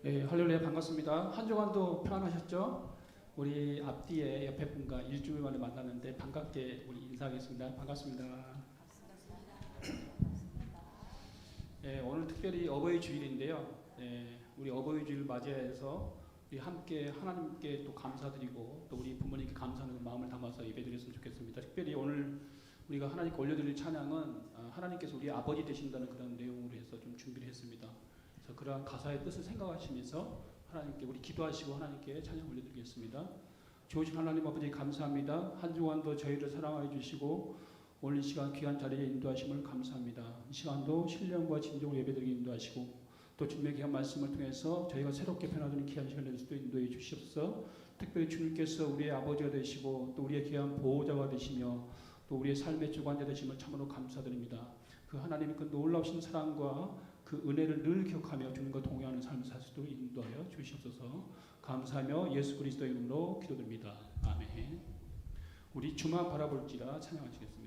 네, 할렐루야 반갑습니다. 한 주간도 평안하셨죠? 우리 앞뒤에 옆에 분과 일주일 만에 만났는데 반갑게 우리 인사하겠습니다. 반갑습니다. 네, 오늘 특별히 어버이 주일인데요. 네, 우리 어버이 주일 맞이해서 우리 함께 하나님께 또 감사드리고 또 우리 부모님께 감사하는 마음을 담아서 예배드렸으면 좋겠습니다. 특별히 오늘 우리가 하나님께 올려드릴 찬양은 하나님께서 우리 아버지 되신다는 그런 내용으로 해서 좀 준비를 했습니다. 그래서 그러한 가사의 뜻을 생각하시면서 하나님께 우리 기도하시고 하나님께 찬양 올려드리겠습니다. 좋으신 하나님 아버지 감사합니다. 한 주간도 저희를 사랑하여 주시고 오늘 이 시간 귀한 자리에 인도하심을 감사합니다. 이 시간도 신령과 진정으로 예배드리게 인도하시고 또 주님의 귀한 말씀을 통해서 저희가 새롭게 변화되는 귀한 시간을 낼 수도 인도해 주시옵소서. 특별히 주님께서 우리의 아버지가 되시고 또 우리의 귀한 보호자가 되시며 또 우리의 삶의 주관자 되심을 참으로 감사드립니다. 그 하나님의 그 놀라우신 사랑과 그 은혜를 늘 기억하며 주님과 동행하는 삶을 살 수도 인도하여 주시옵소서. 감사하며 예수 그리스도의 이름으로 기도드립니다. 아멘. 우리 주만 바라볼지라 찬양하시겠습니다.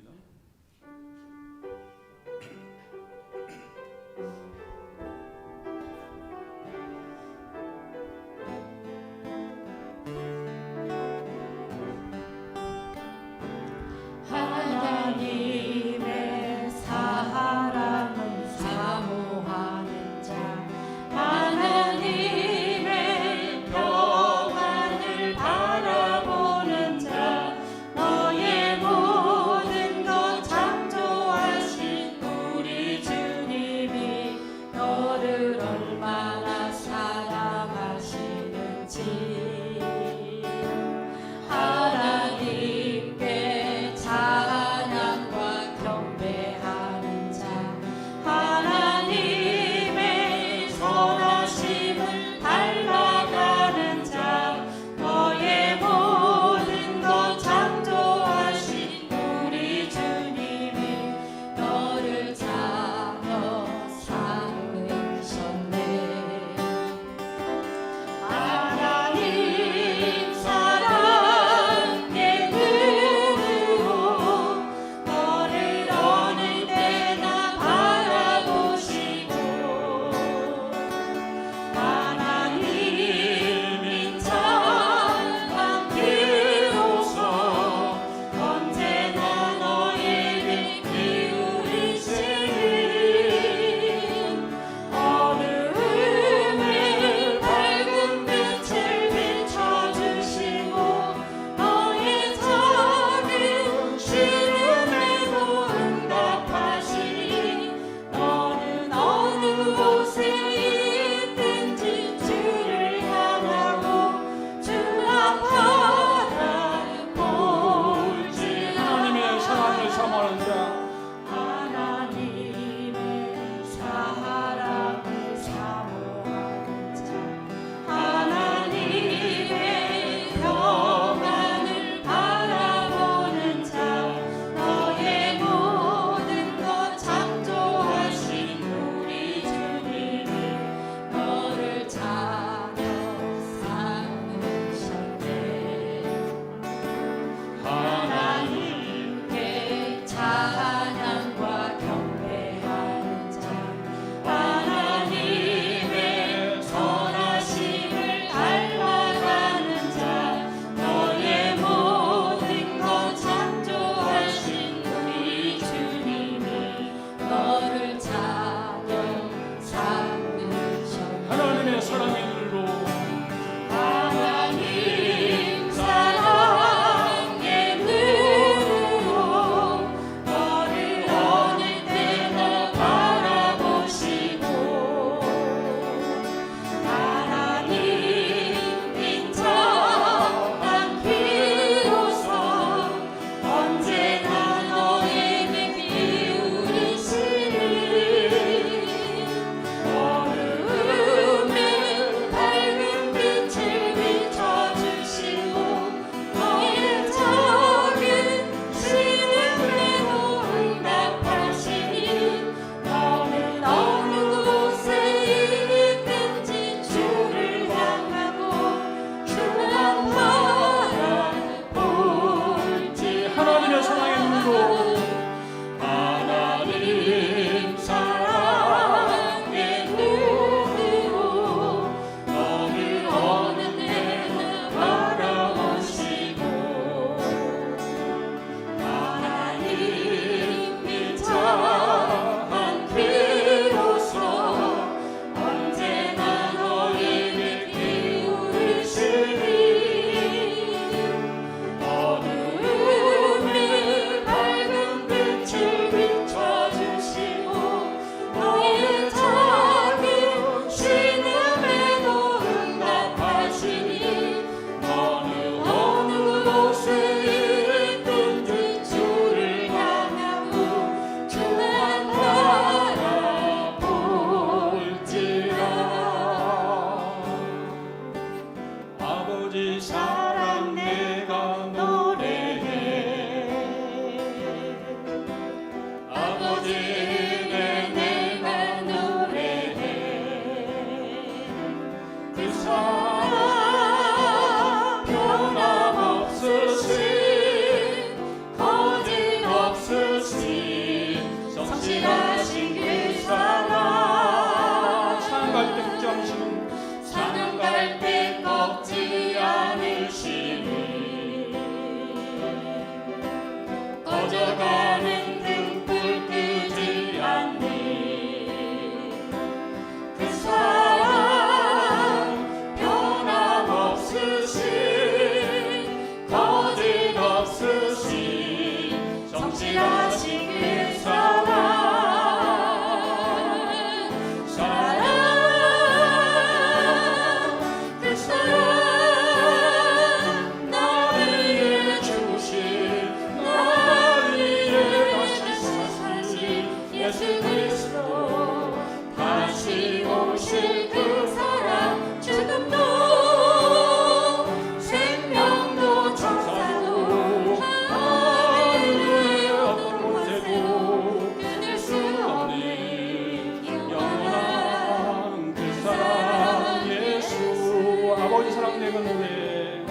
아버지 사랑 내가 노래해.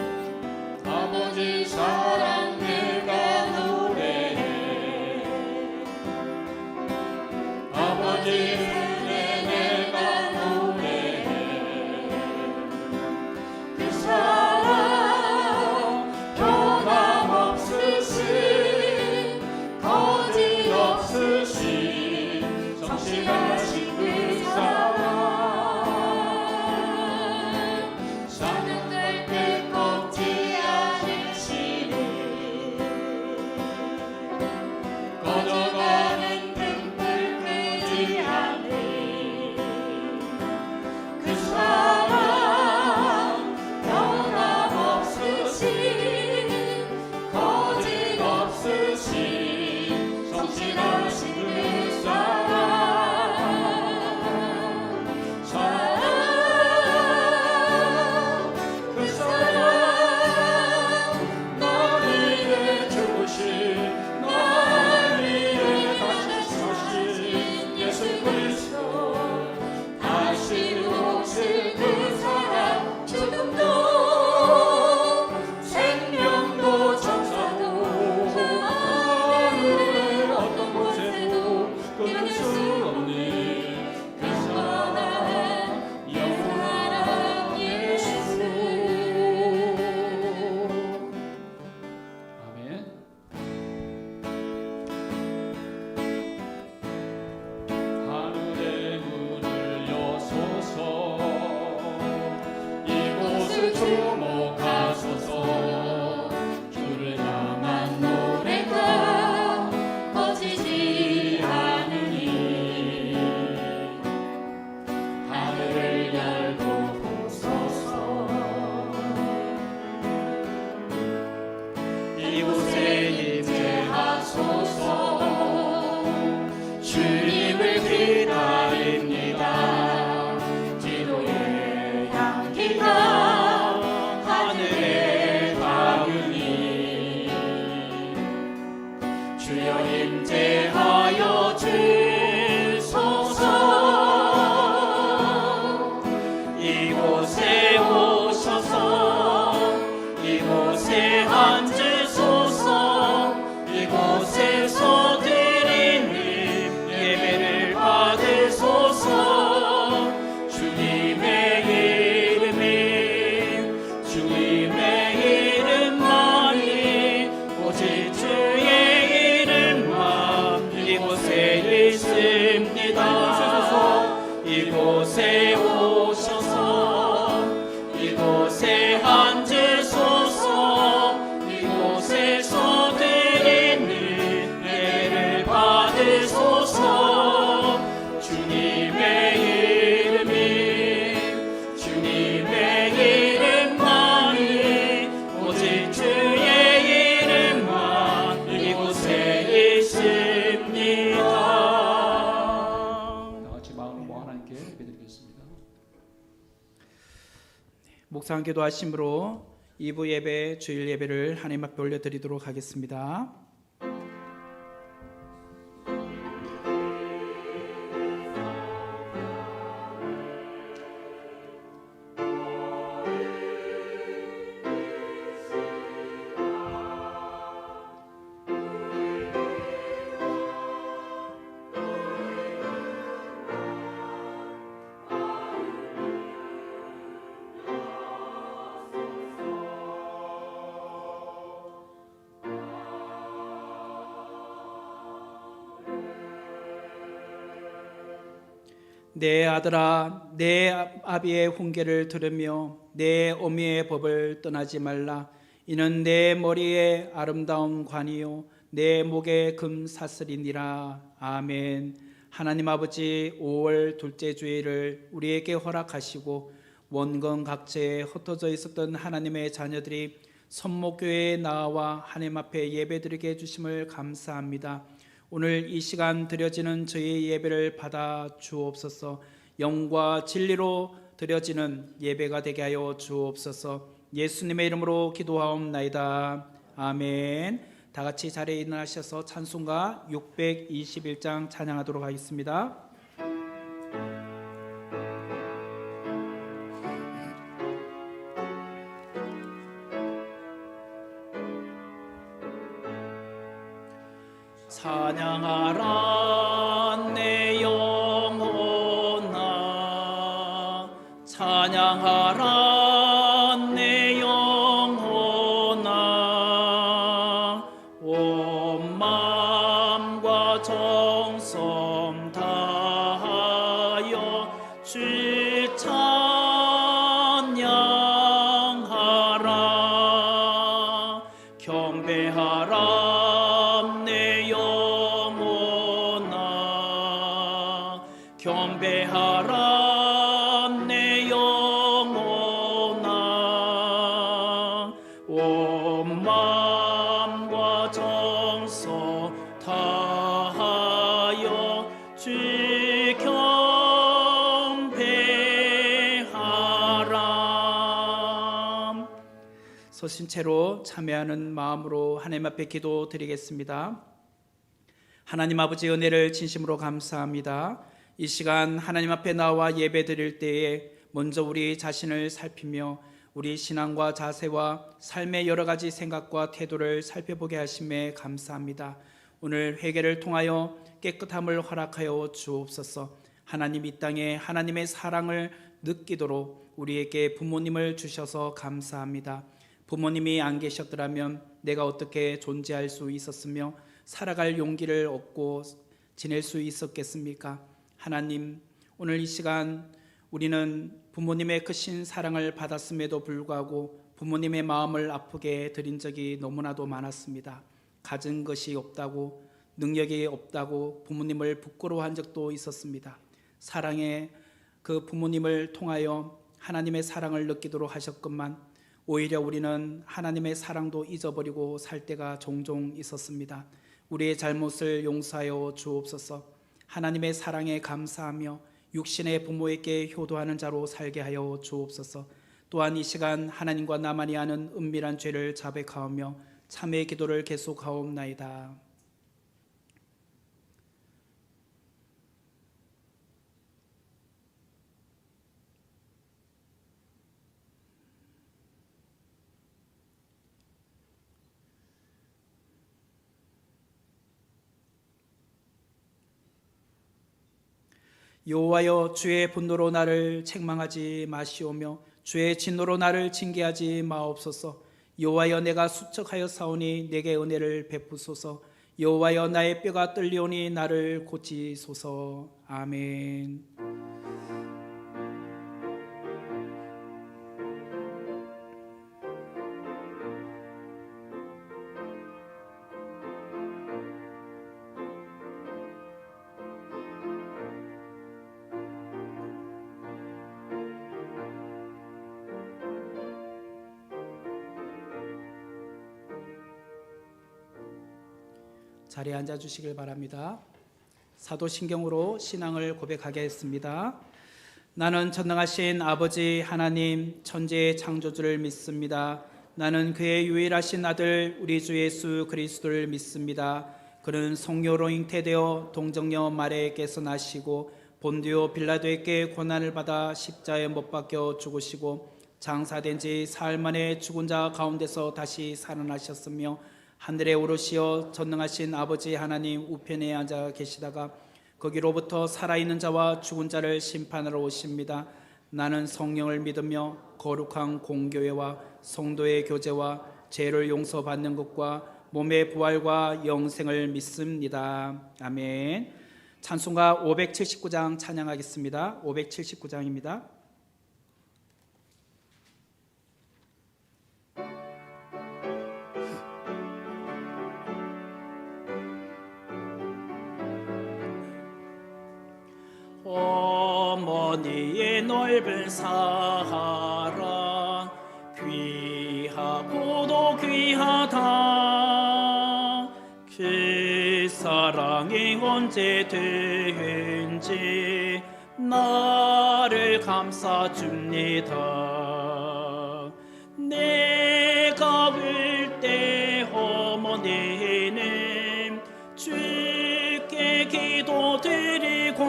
아버지 사랑 내가 노래해. 아버지 은혜 내가 노래해. 그 사랑 변함없으신 거짓없으신 성실하신 그 사랑 사는 될 때 꺾지 않으시는 꺼져가는 등불 끄지 않는 그 사랑 변함없으신 거짓없으신 성실하신 그 그 사랑 날 위해 죽으신 날 위해 다시 사신 예수 그리스도 다시 오실 그 사랑 죽음도 생명도 천사도 하늘의 어떤 곳에도 끊을 수 없는 그 사랑 영원한 예수. 아멘. 하늘의 문을 여소서 이곳을 주목하소서. 주를 향한 노래가 꺼지지 않으니 하늘을 열고 보소서. 이곳에 임재하소서. 주님을 기다립니다. 기도의 향기가 하늘에 닿으니 주여 임재하여 주소서. 이곳에 오셔서 이곳에 앉으소서. 이곳에서 드리는 예배를 받으소서. 주님의 이름만이 오직 주의 이름만 이곳에 있습니다. 이곳에 오셔서 이곳에 앉으소서. 이곳에서 드리는 예배를 받으소서. 주님의 이름만이 오직 주의 이름만 이곳에 있습니다. 다 같이 마음으로 하나님께 예배드리겠습니다. 묵상 기도하심으로 2부 예배 주일 예배를 하나님 앞에 올려드리도록 하겠습니다. 내 아들아, 내 아비의 훈계를 들으며 내 어미의 법을 떠나지 말라. 이는 내 머리에 아름다운 관이요 내 목에 금사슬이니라. 아멘. 하나님 아버지, 5월 둘째 주일을 우리에게 허락하시고 원건 각지에 흩어져 있었던 하나님의 자녀들이 선목교회에 나와 하나님 앞에 예배드리게 해주심을 감사합니다. 오늘 이 시간 드려지는 저희 예배를 받아 주옵소서. 영과 진리로 드려지는 예배가 되게 하여 주옵소서. 예수님의 이름으로 기도하옵나이다. 아멘. 다 같이 자리에 일어나셔서 찬송가 621장 찬양하도록 하겠습니다. 찬양하라 내 영혼아 찬양하라 내 영혼아 온 마음과 정성 다하여 주 찬양하라 경배하라 내 영혼아 경배하라 내 영혼아 온 마음과 정성 다하여 주 경배하라. 서신 채로 참여하는 마음으로 하나님 앞에 기도드리겠습니다. 하나님 아버지 은혜를 진심으로 감사합니다. 이 시간 하나님 앞에 나와 예배드릴 때에 먼저 우리 자신을 살피며 우리 신앙과 자세와 삶의 여러 가지 생각과 태도를 살펴보게 하심에 감사합니다. 오늘 회개를 통하여 깨끗함을 허락하여 주옵소서. 하나님 이 땅에 하나님의 사랑을 느끼도록 우리에게 부모님을 주셔서 감사합니다. 부모님이 안 계셨더라면 내가 어떻게 존재할 수 있었으며 살아갈 용기를 얻고 지낼 수 있었겠습니까? 하나님, 오늘 이 시간 우리는 부모님의 크신 사랑을 받았음에도 불구하고 부모님의 마음을 아프게 드린 적이 너무나도 많았습니다. 가진 것이 없다고, 능력이 없다고 부모님을 부끄러워한 적도 있었습니다. 사랑의 그 부모님을 통하여 하나님의 사랑을 느끼도록 하셨건만 오히려 우리는 하나님의 사랑도 잊어버리고 살 때가 종종 있었습니다. 우리의 잘못을 용서하여 주옵소서. 하나님의 사랑에 감사하며 육신의 부모에게 효도하는 자로 살게 하여 주옵소서. 또한 이 시간 하나님과 나만이 아는 은밀한 죄를 자백하오며 참회의 기도를 계속하옵나이다. 여호와여, 주의 분노로 나를 책망하지 마시오며 주의 진노로 나를 징계하지 마옵소서. 여호와여, 내가 수척하여 사오니 내게 은혜를 베푸소서. 여호와여, 나의 뼈가 떨리오니 나를 고치소서. 아멘. 자리에 앉아 주시길 바랍니다. 사도신경으로 신앙을 고백하겠습니다. 나는 전능하신 아버지 하나님 천지의 창조주를 믿습니다. 나는 그의 유일하신 아들 우리 주 예수 그리스도를 믿습니다. 그는 성녀로 잉태되어 동정녀 마리아에게서 나시고 본디오 빌라도에게 고난을 받아 십자가에 못 박혀 죽으시고 장사된 지 사흘 만에 죽은 자 가운데서 다시 살아나셨으며 하늘에 오르시어 전능하신 아버지 하나님 우편에 앉아 계시다가 거기로부터 살아있는 자와 죽은 자를 심판하러 오십니다. 나는 성령을 믿으며 거룩한 공교회와 성도의 교제와 죄를 용서받는 것과 몸의 부활과 영생을 믿습니다. 아멘. 찬송가 579장 찬양하겠습니다. 579장입니다. 어머니의 넓은 사랑 귀하고도 귀하다. 그 사랑이 언제든지 나를 감싸줍니다. 내가 울 때 어머니는 주께 기도드리고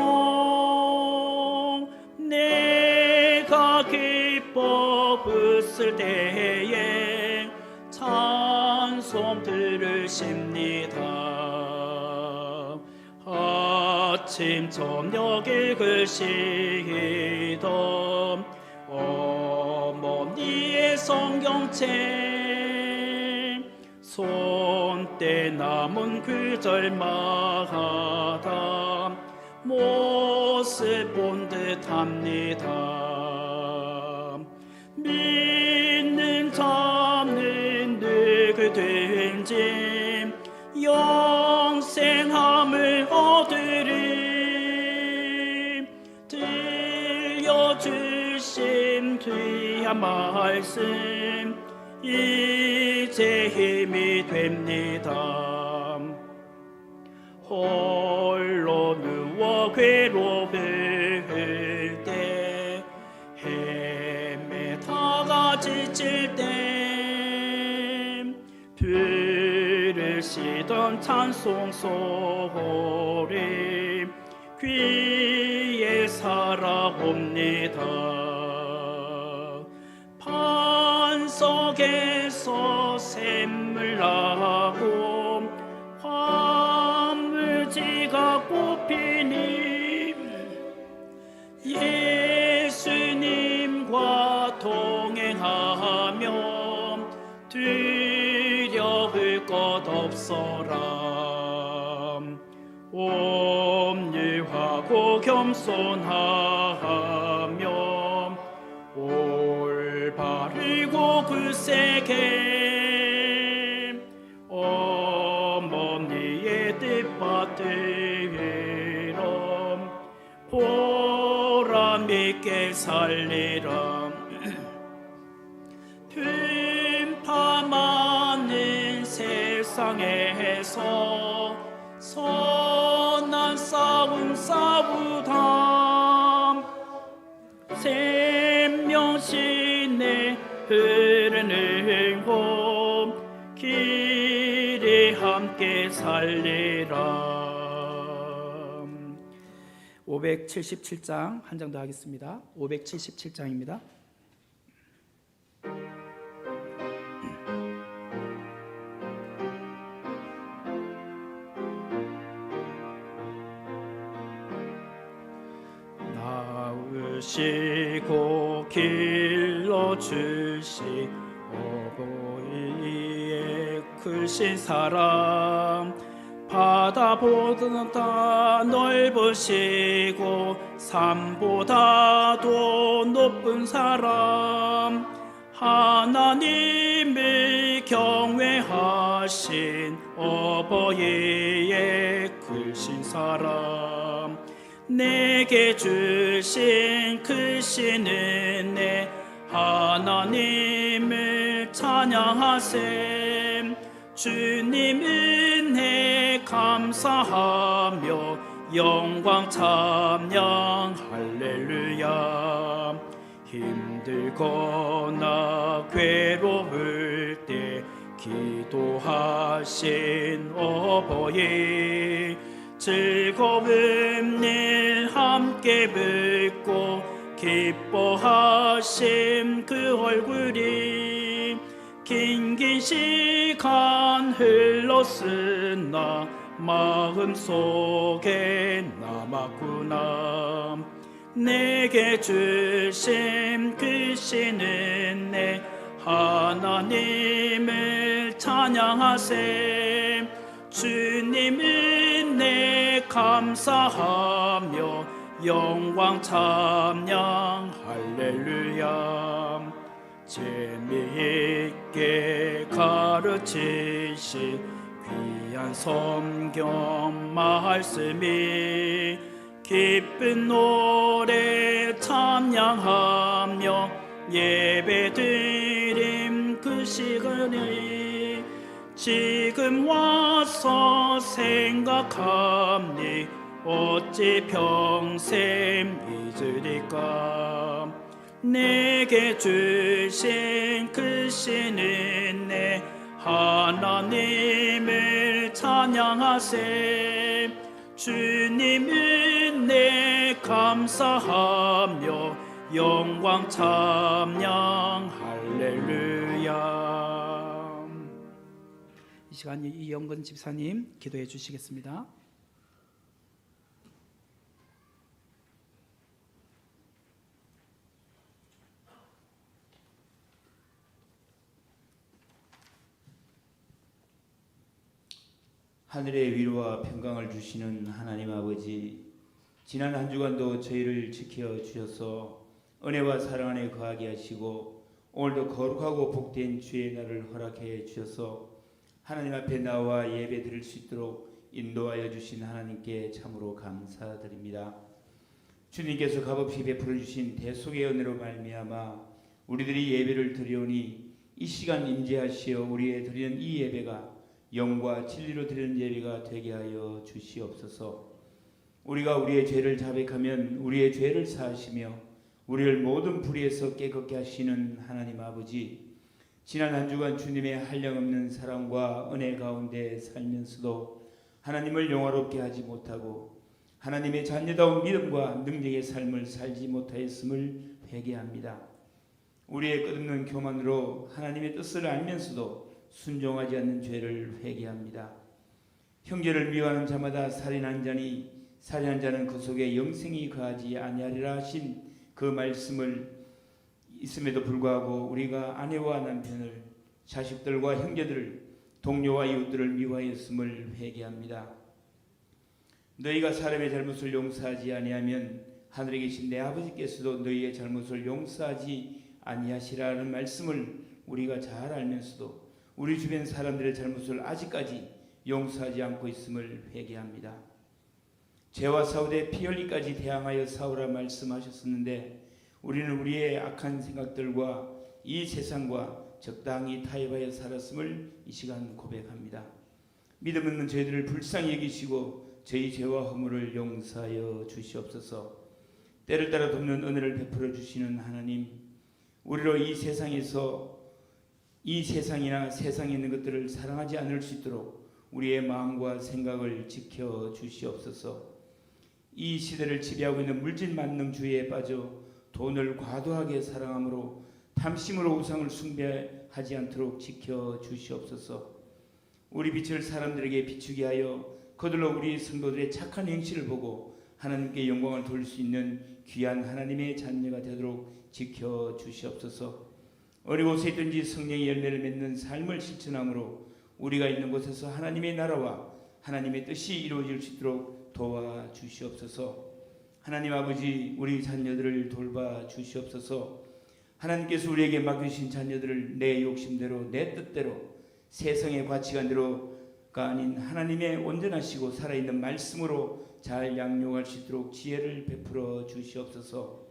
내가 기뻐 웃을 때에 찬송 들으십니다. 아침 저녁 읽으시던 어머니의 성경책 손때 남은 구절마다 모습 본 듯합니다. 믿는 자는 누구든지 영생함을 얻으리. 들려주신 귀한 말씀 이제 힘이 됩니다. 홀로 누워 괴로울 때 헤매다가 지칠 때 부르시던 찬송 소리 귀에 살아옵니다. 반석에서 샘물 나고 화물지가 꽃피니 예수님과 동행하며 두려울 것 없어라. 온유하고 겸손하며 올바르고 굳세게 어머니의 뜻받들어 보람있게 살리라. 풍파 많은 세상에서 선한 싸움 싸우다 생명신의 흐르는 곳 길에 함께 살리라. 577장 한 장 더 하겠습니다. 577장입니다. 나으시고 길러주시 어버이의 크신 사랑 바다보다 넓으시고 산보다도 높은 사람 하나님을 경외하신 어버이의 크신 사람 내게 주신 크신 은혜 하나님을 찬양하셈. 주님 은혜 감사하며 영광 찬양 할렐루야. 힘들거나 괴로울 때 기도하신 어버이 즐거운 일 함께 뵙고 기뻐하심 그 얼굴이 긴 시간 흘렀으나 마음속에 남았구나. 내게 주신 크신 은혜 하나님을 찬양하세. 주님 은혜 감사하며 영광 찬양 할렐루야. 재미있게 가르치시 귀한 성경 말씀이 기쁜 노래 찬양하며 예배드림 그 시간이 지금 와서 생각합니 어찌 평생 잊으리까. 내게 주신 크신 은혜 하나님을 찬양하세. 주님 은혜 감사하며 영광 찬양 할렐루야. 이 시간 이영건 집사님 기도해 주시겠습니다. 하늘의 위로와 평강을 주시는 하나님 아버지, 지난 한 주간도 저희를 지켜 주셔서 은혜와 사랑 안에 거하게 하시고 오늘도 거룩하고 복된 주의 날을 허락해 주셔서 하나님 앞에 나와 예배 드릴 수 있도록 인도하여 주신 하나님께 참으로 감사드립니다. 주님께서 값없이 베풀어 주신 대속의 은혜로 말미암아 우리들이 예배를 드리오니 이 시간 임재하시어 우리의 드리는 이 예배가 영과 진리로 드리는 예배가 되게 하여 주시옵소서. 우리가 우리의 죄를 자백하면 우리의 죄를 사하시며 우리를 모든 불의에서 깨끗게 하시는 하나님 아버지, 지난 한 주간 주님의 한량없는 사랑과 은혜 가운데 살면서도 하나님을 영화롭게 하지 못하고 하나님의 자녀다운 믿음과 능력의 삶을 살지 못하였음을 회개합니다. 우리의 끝없는 교만으로 하나님의 뜻을 알면서도 순종하지 않는 죄를 회개합니다. 형제를 미워하는 자마다 살인한 자니 살인한 자는 그 속에 영생이 거하지 아니하리라 하신 그 말씀을 있음에도 불구하고 우리가 아내와 남편을, 자식들과 형제들을, 동료와 이웃들을 미워하였음을 회개합니다. 너희가 사람의 잘못을 용서하지 아니하면 하늘에 계신 내 아버지께서도 너희의 잘못을 용서하지 아니하시라는 말씀을 우리가 잘 알면서도 우리 주변 사람들의 잘못을 아직까지 용서하지 않고 있음을 회개합니다. 죄와 싸우되 피 흘리까지 대항하여 싸우라 말씀하셨었는데 우리는 우리의 악한 생각들과 이 세상과 적당히 타협하여 살았음을 이 시간 고백합니다. 믿음 없는 저희들을 불쌍히 여기시고 저희 죄와 허물을 용서하여 주시옵소서. 때를 따라 돕는 은혜를 베풀어 주시는 하나님, 우리로 이 세상에서 이 세상이나 세상에 있는 것들을 사랑하지 않을 수 있도록 우리의 마음과 생각을 지켜 주시옵소서. 이 시대를 지배하고 있는 물질 만능주의에 빠져 돈을 과도하게 사랑함으로 탐심으로 우상을 숭배하지 않도록 지켜 주시옵소서. 우리 빛을 사람들에게 비추게 하여 그들로 우리 성도들의 착한 행실을 보고 하나님께 영광을 돌릴 수 있는 귀한 하나님의 자녀가 되도록 지켜 주시옵소서. 어느 곳에 있든지 성령의 열매를 맺는 삶을 실천함으로 우리가 있는 곳에서 하나님의 나라와 하나님의 뜻이 이루어질 수 있도록 도와주시옵소서. 하나님 아버지, 우리 자녀들을 돌봐 주시옵소서. 하나님께서 우리에게 맡기신 자녀들을 내 욕심대로 내 뜻대로 세상의 가치관대로가 아닌 하나님의 온전하시고 살아있는 말씀으로 잘 양육할 수 있도록 지혜를 베풀어 주시옵소서.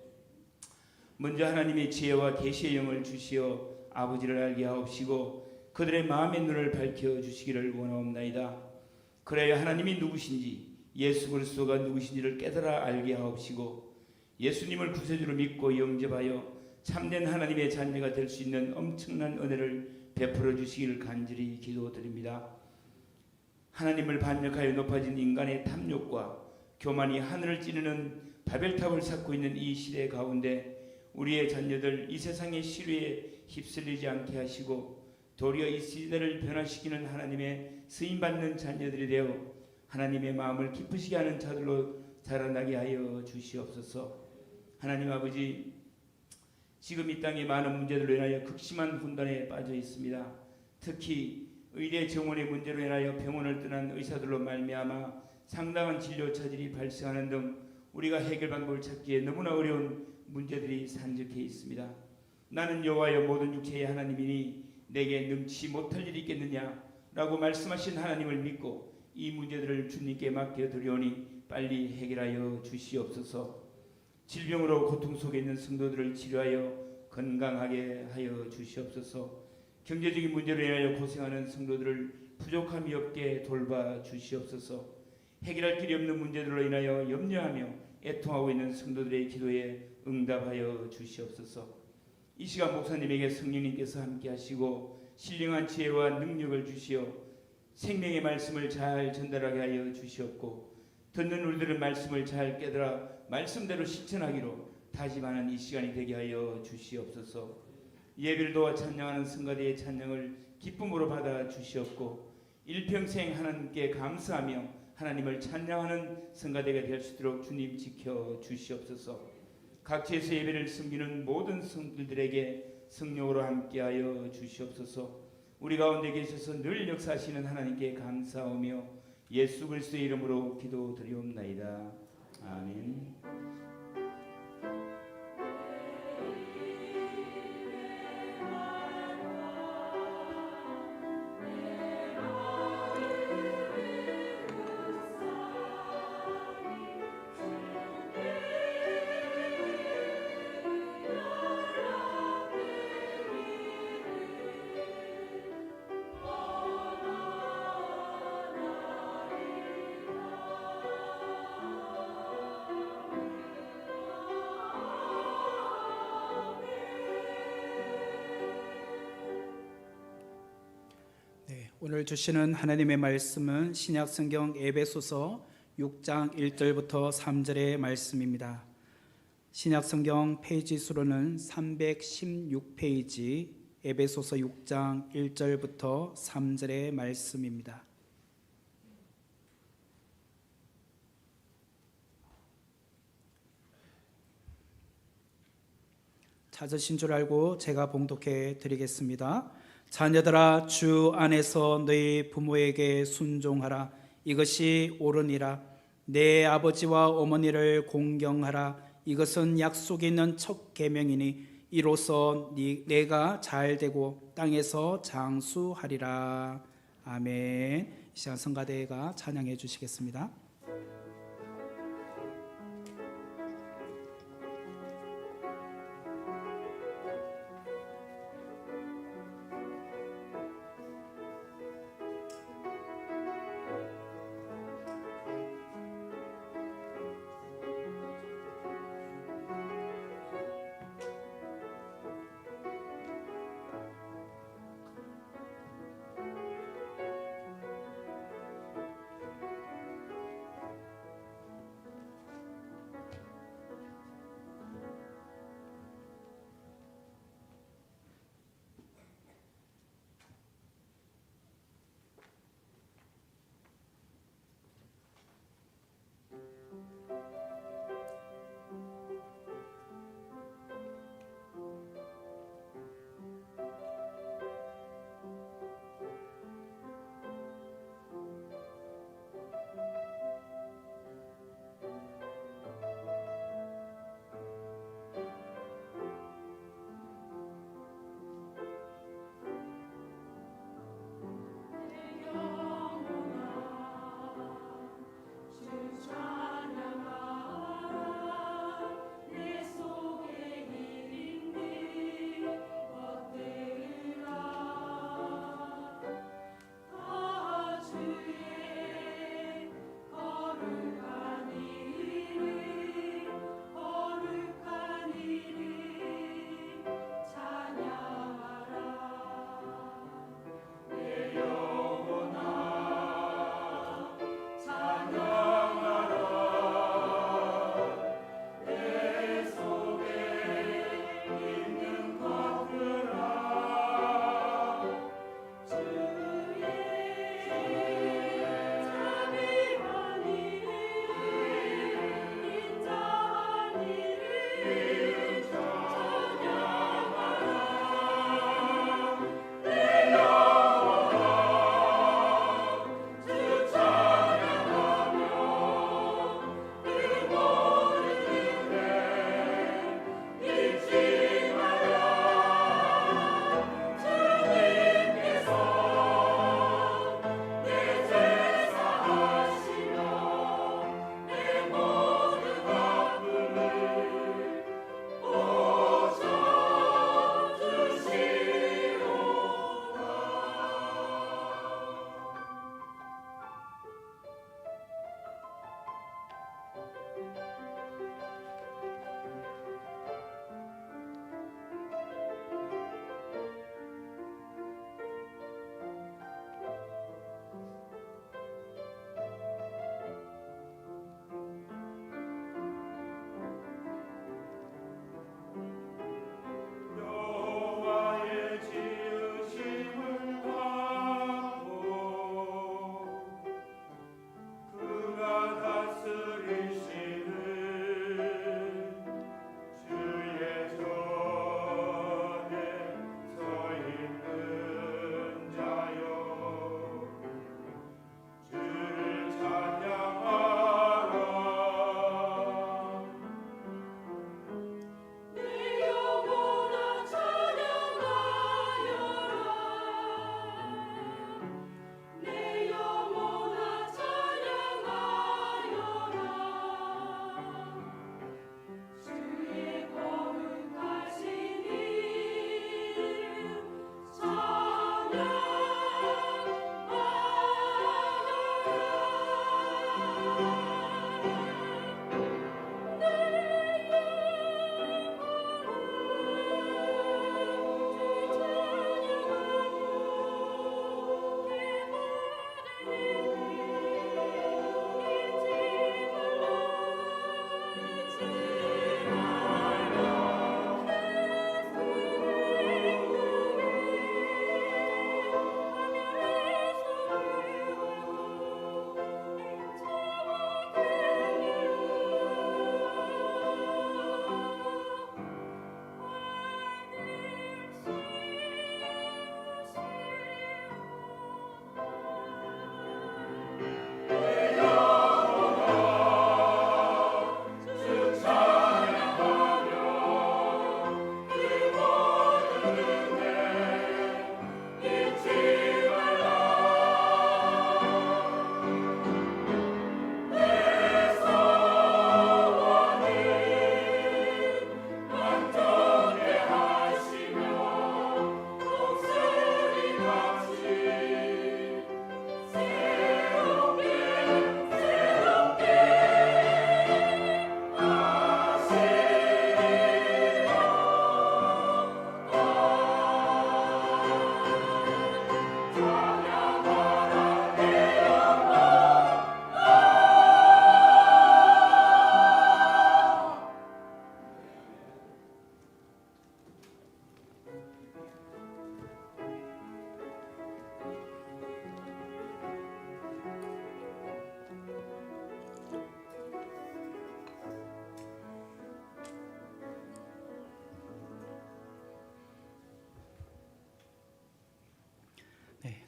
먼저 하나님의 지혜와 계시의 영을 주시어 아버지를 알게 하옵시고 그들의 마음의 눈을 밝혀 주시기를 원하옵나이다. 그래야 하나님이 누구신지 예수 그리스도가 누구신지를 깨달아 알게 하옵시고 예수님을 구세주로 믿고 영접하여 참된 하나님의 자녀가 될 수 있는 엄청난 은혜를 베풀어 주시기를 간절히 기도드립니다. 하나님을 반역하여 높아진 인간의 탐욕과 교만이 하늘을 찌르는 바벨탑을 쌓고 있는 이 시대 가운데 우리의 자녀들 이 세상의 시류에 휩쓸리지 않게 하시고 도리어 이 시대를 변화시키는 하나님의 쓰임받는 자녀들이 되어 하나님의 마음을 기쁘시게 하는 자들로 자라나게 하여 주시옵소서. 하나님 아버지, 지금 이 땅에 많은 문제들로 인하여 극심한 혼돈에 빠져 있습니다. 특히 의대 정원의 문제로 인하여 병원을 떠난 의사들로 말미암아 상당한 진료 차질이 발생하는 등 우리가 해결 방법을 찾기에 너무나 어려운 문제들이 산적해 있습니다. 나는 여호와여 모든 육체의 하나님이니 내게 능치 못할 일이 있겠느냐 라고 말씀하신 하나님을 믿고 이 문제들을 주님께 맡겨드리오니 빨리 해결하여 주시옵소서. 질병으로 고통 속에 있는 성도들을 치료하여 건강하게 하여 주시옵소서. 경제적인 문제로 인하여 고생하는 성도들을 부족함이 없게 돌봐 주시옵소서. 해결할 길이 없는 문제들로 인하여 염려하며 애통하고 있는 성도들의 기도에 응답하여 주시옵소서. 이 시간 목사님에게 성령님께서 함께 하시고 신령한 지혜와 능력을 주시어 생명의 말씀을 잘 전달하게 하여 주시옵고 듣는 우리들의 말씀을 잘 깨달아 말씀대로 실천하기로 다짐하는 이 시간이 되게 하여 주시옵소서. 예배를 도와 찬양하는 성가대의 찬양을 기쁨으로 받아 주시옵고 일평생 하나님께 감사하며 하나님을 찬양하는 성가대가 될 수 있도록 주님 지켜 주시옵소서. 각지에서 예배를 섬기는 모든 성들에게 성령으로 함께하여 주시옵소서. 우리 가운데 계셔서 늘 역사하시는 하나님께 감사하며 예수 그리스도의 이름으로 기도드리옵나이다. 아멘. 오늘 주시는 하나님의 말씀은 신약성경 에베소서 6장 1절부터 3절의 말씀입니다. 신약성경 페이지 수로는 316페이지, 에베소서 6장 1절부터 3절의 말씀입니다. 찾으신 줄 알고 제가 봉독해 드리겠습니다. 자녀들아, 주 안에서 너희 부모에게 순종하라. 이것이 옳으니라. 내 아버지와 어머니를 공경하라. 이것은 약속이 있는 첫 계명이니 이로써 내가 잘되고 땅에서 장수하리라. 아멘. 이 시간 성가대가 찬양해 주시겠습니다.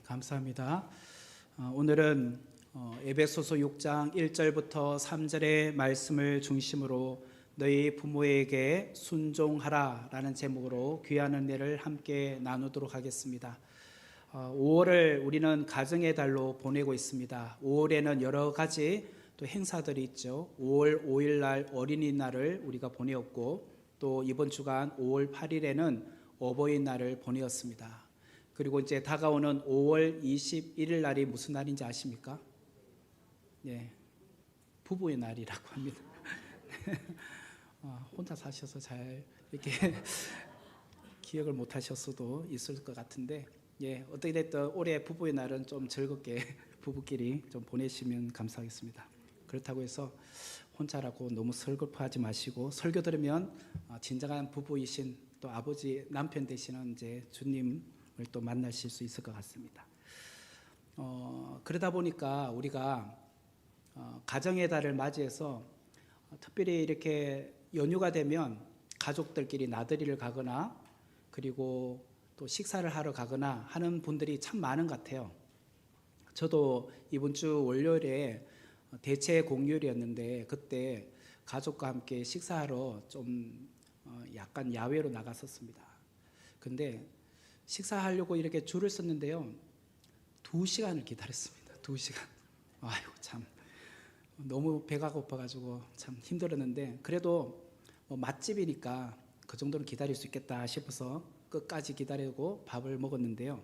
감사합니다. 오늘은 에베소서 6장 1절부터 3절의 말씀을 중심으로 너희 부모에게 순종하라라는 제목으로 귀한 은혜를 함께 나누도록 하겠습니다. 5월을 우리는 가정의 달로 보내고 있습니다. 5월에는 여러 가지 또 행사들이 있죠. 5월 5일 날 어린이날을 우리가 보내었고, 또 이번 주간 5월 8일에는 어버이날을 보내었습니다. 그리고 이제 다가오는 5월 21일 날이 무슨 날인지 아십니까? 네, 부부의 날이라고 합니다. 혼자 사셔서 잘 이렇게 기억을 못 하셨어도 있을 것 같은데, 예, 어떻게 됐든 올해 부부의 날은 좀 즐겁게 부부끼리 좀 보내시면 감사하겠습니다. 그렇다고 해서 혼자라고 너무 슬퍼하지 마시고, 설교 들으면 진정한 부부이신 또 아버지 남편 되시는 이제 주님을 또 만나실 수 있을 것 같습니다. 그러다 보니까 우리가 가정의 달을 맞이해서 특별히 이렇게 연휴가 되면 가족들끼리 나들이를 가거나 그리고 또 식사를 하러 가거나 하는 분들이 참 많은 것 같아요. 저도 이번 주 월요일에 대체 공휴일이었는데 그때 가족과 함께 식사하러 좀 약간 야외로 나갔었습니다. 근데 식사하려고 이렇게 줄을 섰는데요, 2시간을 기다렸습니다. 2시간. 아이고 참 너무 배가 고파가지고 참 힘들었는데, 그래도 뭐 맛집이니까 그 정도는 기다릴 수 있겠다 싶어서 끝까지 기다리고 밥을 먹었는데요,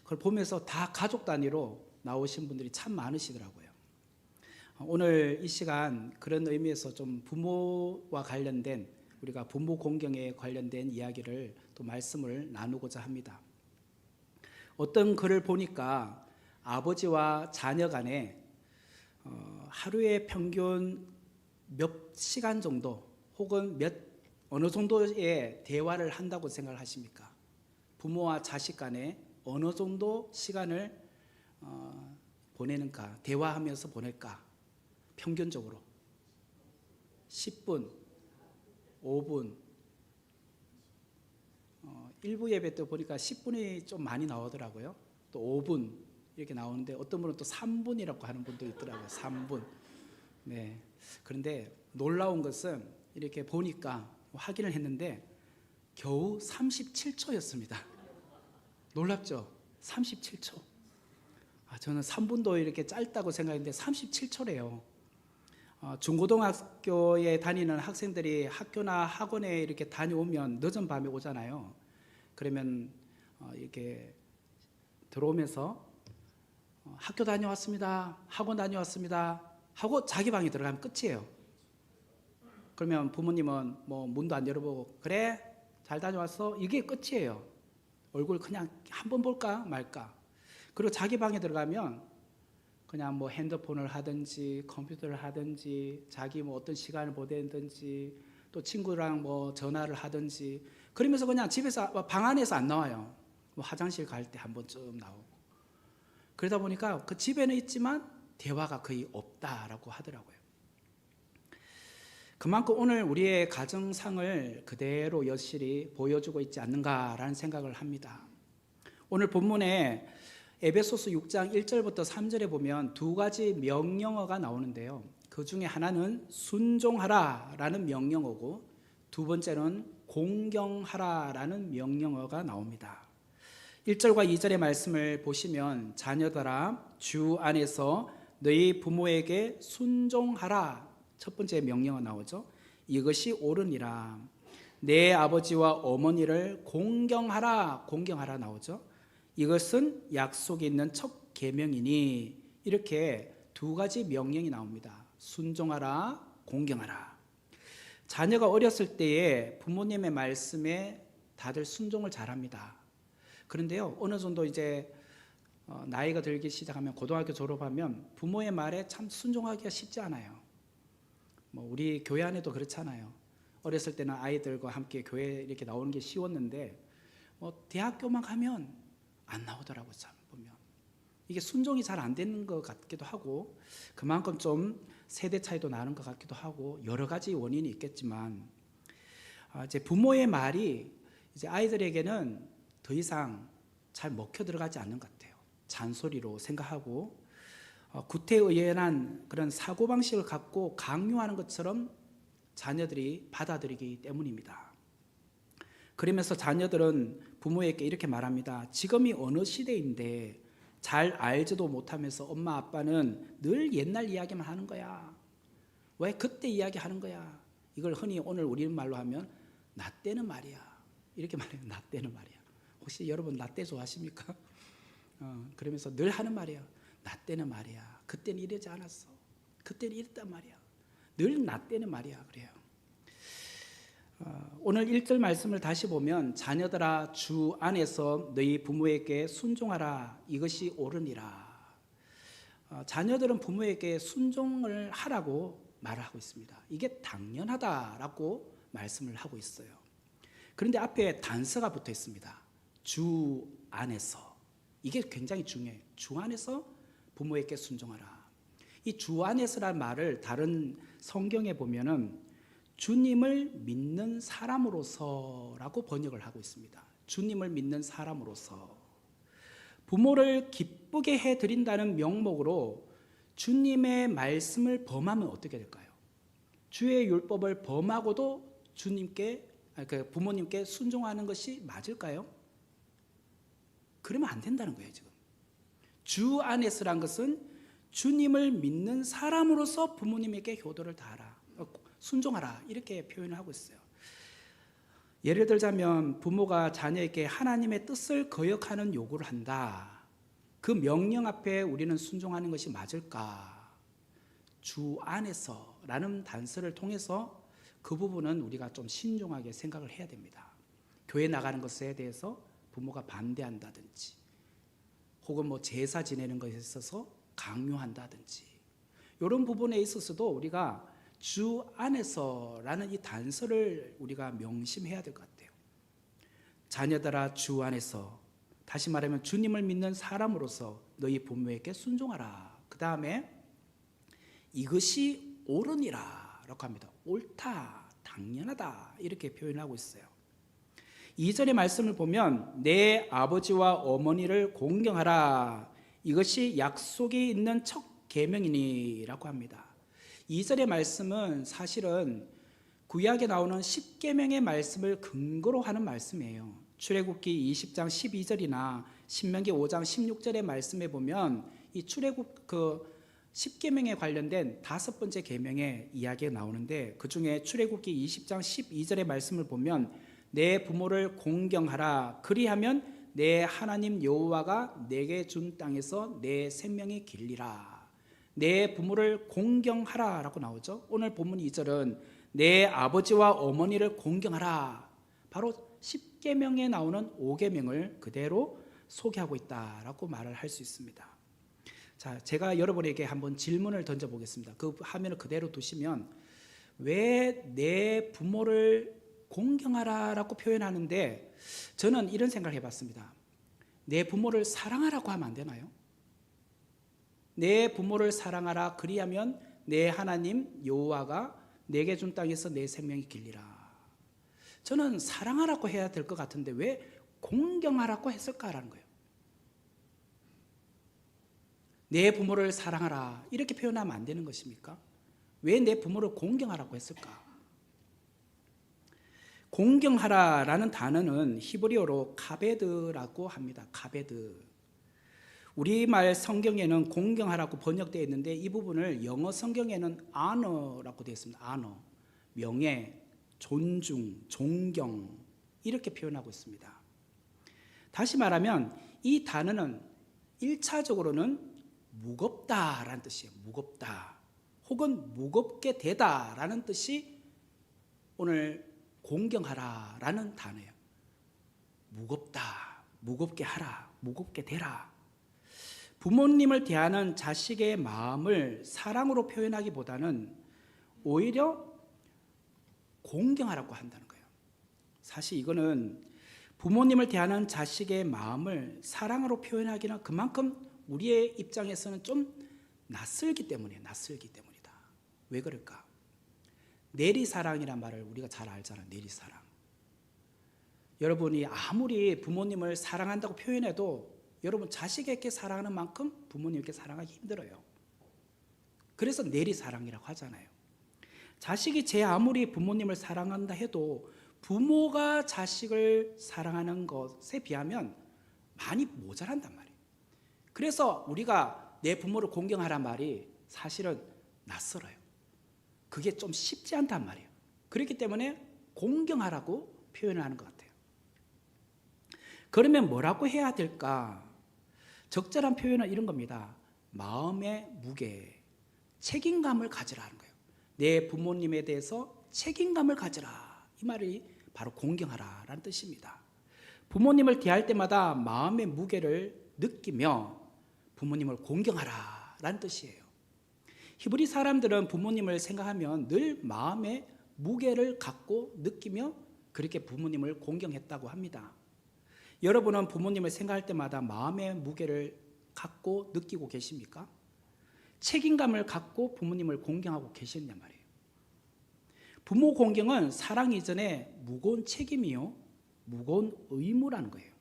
그걸 보면서 다 가족 단위로 나오신 분들이 참 많으시더라고요. 오늘 이 시간 그런 의미에서 좀 부모와 관련된, 우리가 부모 공경에 관련된 이야기를 또 말씀을 나누고자 합니다. 어떤 글을 보니까 아버지와 자녀 간에 하루에 평균 몇 시간 정도 혹은 어느 정도의 대화를 한다고 생각을 하십니까? 부모와 자식 간에 어느 정도 시간을 보내는가, 대화하면서 보낼까? 평균적으로 10분, 5분, 일부 예배 때 보니까 10분이 좀 많이 나오더라고요. 또 5분 이렇게 나오는데 어떤 분은 또 3분이라고 하는 분도 있더라고요. 3분. 네. 그런데 놀라운 것은 이렇게 보니까 확인을 했는데 겨우 37초였습니다. 놀랍죠? 37초. 저는 3분도 이렇게 짧다고 생각했는데 37초래요. 중고등학교에 다니는 학생들이 학교나 학원에 이렇게 다녀오면 늦은 밤에 오잖아요. 그러면 이렇게 들어오면서 학교 다녀왔습니다, 학원 다녀왔습니다 하고 자기 방에 들어가면 끝이에요. 그러면 부모님은 뭐 문도 안 열어보고 그래 잘 다녀왔어 이게 끝이에요. 얼굴 그냥 한번 볼까 말까. 그리고 자기 방에 들어가면 그냥 뭐 핸드폰을 하든지 컴퓨터를 하든지 자기 뭐 어떤 시간을 보내든지 또 친구랑 뭐 전화를 하든지 그러면서 그냥 집에서 방 안에서 안 나와요. 뭐 화장실 갈 때 한 번쯤 나오고. 그러다 보니까 그 집에는 있지만 대화가 거의 없다라고 하더라고요. 그만큼 오늘 우리의 가정상을 그대로 여실히 보여주고 있지 않는가라는 생각을 합니다. 오늘 본문에 에베소서 6장 1절부터 3절에 보면 두 가지 명령어가 나오는데요, 그 중에 하나는 순종하라라는 명령어고 두 번째는 공경하라라는 명령어가 나옵니다. 1절과 2절의 말씀을 보시면 자녀들아 주 안에서 너희 부모에게 순종하라, 첫 번째 명령어 나오죠. 이것이 옳으니라. 내 아버지와 어머니를 공경하라, 공경하라 나오죠. 이것은 약속이 있는 첫 계명이니. 이렇게 두 가지 명령이 나옵니다. 순종하라, 공경하라. 자녀가 어렸을 때에 부모님의 말씀에 다들 순종을 잘합니다. 그런데요, 어느 정도 이제 나이가 들기 시작하면 고등학교 졸업하면 부모의 말에 참 순종하기가 쉽지 않아요. 뭐 우리 교회 안에도 그렇잖아요. 어렸을 때는 아이들과 함께 교회 이렇게 나오는 게 쉬웠는데 뭐 대학교만 가면 안 나오더라고요. 참 보면 이게 순종이 잘 안 되는 것 같기도 하고 그만큼 좀 세대 차이도 나는 것 같기도 하고 여러 가지 원인이 있겠지만 이제 부모의 말이 이제 아이들에게는 더 이상 잘 먹혀 들어가지 않는 것 같아요. 잔소리로 생각하고 구태의연한 그런 사고방식을 갖고 강요하는 것처럼 자녀들이 받아들이기 때문입니다. 그러면서 자녀들은 부모에게 이렇게 말합니다. 지금이 어느 시대인데 잘 알지도 못하면서 엄마 아빠는 늘 옛날 이야기만 하는 거야. 왜 그때 이야기하는 거야. 이걸 흔히 오늘 우리말로 하면 나 때는 말이야. 이렇게 말해요. 나 때는 말이야. 혹시 여러분 나 때 좋아하십니까? 그러면서 늘 하는 말이야. 나 때는 말이야. 그때는 이러지 않았어. 그때는 이랬단 말이야. 늘 나 때는 말이야. 그래요. 오늘 1절 말씀을 다시 보면 자녀들아 주 안에서 너희 부모에게 순종하라. 이것이 옳으니라. 자녀들은 부모에게 순종을 하라고 말을 하고 있습니다. 이게 당연하다라고 말씀을 하고 있어요. 그런데 앞에 단서가 붙어 있습니다. 주 안에서. 이게 굉장히 중요해요. 주 안에서 부모에게 순종하라. 이 주 안에서라는 말을 다른 성경에 보면은 주님을 믿는 사람으로서라고 번역을 하고 있습니다. 주님을 믿는 사람으로서. 부모를 기쁘게 해드린다는 명목으로 주님의 말씀을 범하면 어떻게 될까요? 주의 율법을 범하고도 부모님께 순종하는 것이 맞을까요? 그러면 안 된다는 거예요, 지금. 주 안에서란 것은 주님을 믿는 사람으로서 부모님에게 효도를 다하라. 순종하라. 이렇게 표현을 하고 있어요. 예를 들자면 부모가 자녀에게 하나님의 뜻을 거역하는 요구를 한다. 그 명령 앞에 우리는 순종하는 것이 맞을까? 주 안에서라는 단서를 통해서 그 부분은 우리가 좀 신중하게 생각을 해야 됩니다. 교회 나가는 것에 대해서 부모가 반대한다든지 혹은 제사 지내는 것에 있어서 강요한다든지 이런 부분에 있어서도 우리가 주 안에서라는 이 단서를 우리가 명심해야 될 것 같아요. 자녀들아 주 안에서, 다시 말하면 주님을 믿는 사람으로서 너희 부모에게 순종하라. 그 다음에 이것이 옳으니라 라고 합니다. 옳다, 당연하다 이렇게 표현하고 있어요. 2절의 말씀을 보면 내 아버지와 어머니를 공경하라. 이것이 약속이 있는 첫 계명이니 라고 합니다. 2절의 말씀은 사실은 구약에 나오는 10계명의 말씀을 근거로 하는 말씀이에요. 출애굽기 20장 12절이나 신명기 5장 16절의 말씀에 보면 이 출애굽 10계명에 관련된 5번째 계명의 이야기가 나오는데 그 중에 출애굽기 20장 12절의 말씀을 보면 내 부모를 공경하라. 그리하면 내 하나님 여호와가 내게 준 땅에서 내 생명이 길리라. 내 부모를 공경하라 라고 나오죠. 오늘 본문 2절은 내 아버지와 어머니를 공경하라. 바로 10계명에 나오는 5계명을 그대로 소개하고 있다라고 말을 할 수 있습니다. 자, 제가 여러분에게 한번 질문을 던져보겠습니다. 그 화면을 그대로 두시면 왜 내 부모를 공경하라라고 표현하는데 저는 이런 생각을 해봤습니다. 내 부모를 사랑하라고 하면 안 되나요? 내 부모를 사랑하라. 그리하면 내 하나님 여호와가 내게 준 땅에서 내 생명이 길리라. 저는 사랑하라고 해야 될 것 같은데 왜 공경하라고 했을까라는 거예요. 내 부모를 사랑하라 이렇게 표현하면 안 되는 것입니까? 왜 내 부모를 공경하라고 했을까? 공경하라라는 단어는 히브리어로 카베드라고 합니다. 카베드. 우리말 성경에는 공경하라고 번역되어 있는데 이 부분을 영어 성경에는 honor라고 되어 있습니다. honor, 명예, 존중, 존경 이렇게 표현하고 있습니다. 다시 말하면 이 단어는 1차적으로는 무겁다라는 뜻이에요. 무겁다 혹은 무겁게 되다라는 뜻이 오늘 공경하라라는 단어예요. 무겁다, 무겁게 하라, 무겁게 되라. 부모님을 대하는 자식의 마음을 사랑으로 표현하기보다는 오히려 공경하라고 한다는 거예요. 사실 이거는 부모님을 대하는 자식의 마음을 사랑으로 표현하기는 그만큼 우리의 입장에서는 좀 낯설기 때문이다. 왜 그럴까? 내리사랑이란 말을 우리가 잘 알잖아요. 내리사랑. 여러분이 아무리 부모님을 사랑한다고 표현해도 여러분 자식에게 사랑하는 만큼 부모님에게 사랑하기 힘들어요. 그래서 내리사랑이라고 하잖아요. 자식이 제 아무리 부모님을 사랑한다 해도 부모가 자식을 사랑하는 것에 비하면 많이 모자란단 말이에요. 그래서 우리가 내 부모를 공경하란 말이 사실은 낯설어요. 그게 좀 쉽지 않단 말이에요. 그렇기 때문에 공경하라고 표현을 하는 것 같아요. 그러면 뭐라고 해야 될까? 적절한 표현은 이런 겁니다. 마음의 무게, 책임감을 가지라는 거예요. 내 부모님에 대해서 책임감을 가지라. 이 말이 바로 공경하라라는 뜻입니다. 부모님을 대할 때마다 마음의 무게를 느끼며 부모님을 공경하라라는 뜻이에요. 히브리 사람들은 부모님을 생각하면 늘 마음의 무게를 갖고 느끼며 그렇게 부모님을 공경했다고 합니다. 여러분은 부모님을 생각할 때마다 마음의 무게를 갖고 느끼고 계십니까? 책임감을 갖고 부모님을 공경하고 계시냔 말이에요. 부모 공경은 사랑 이전에 무거운 책임이요, 무거운 의무라는 거예요.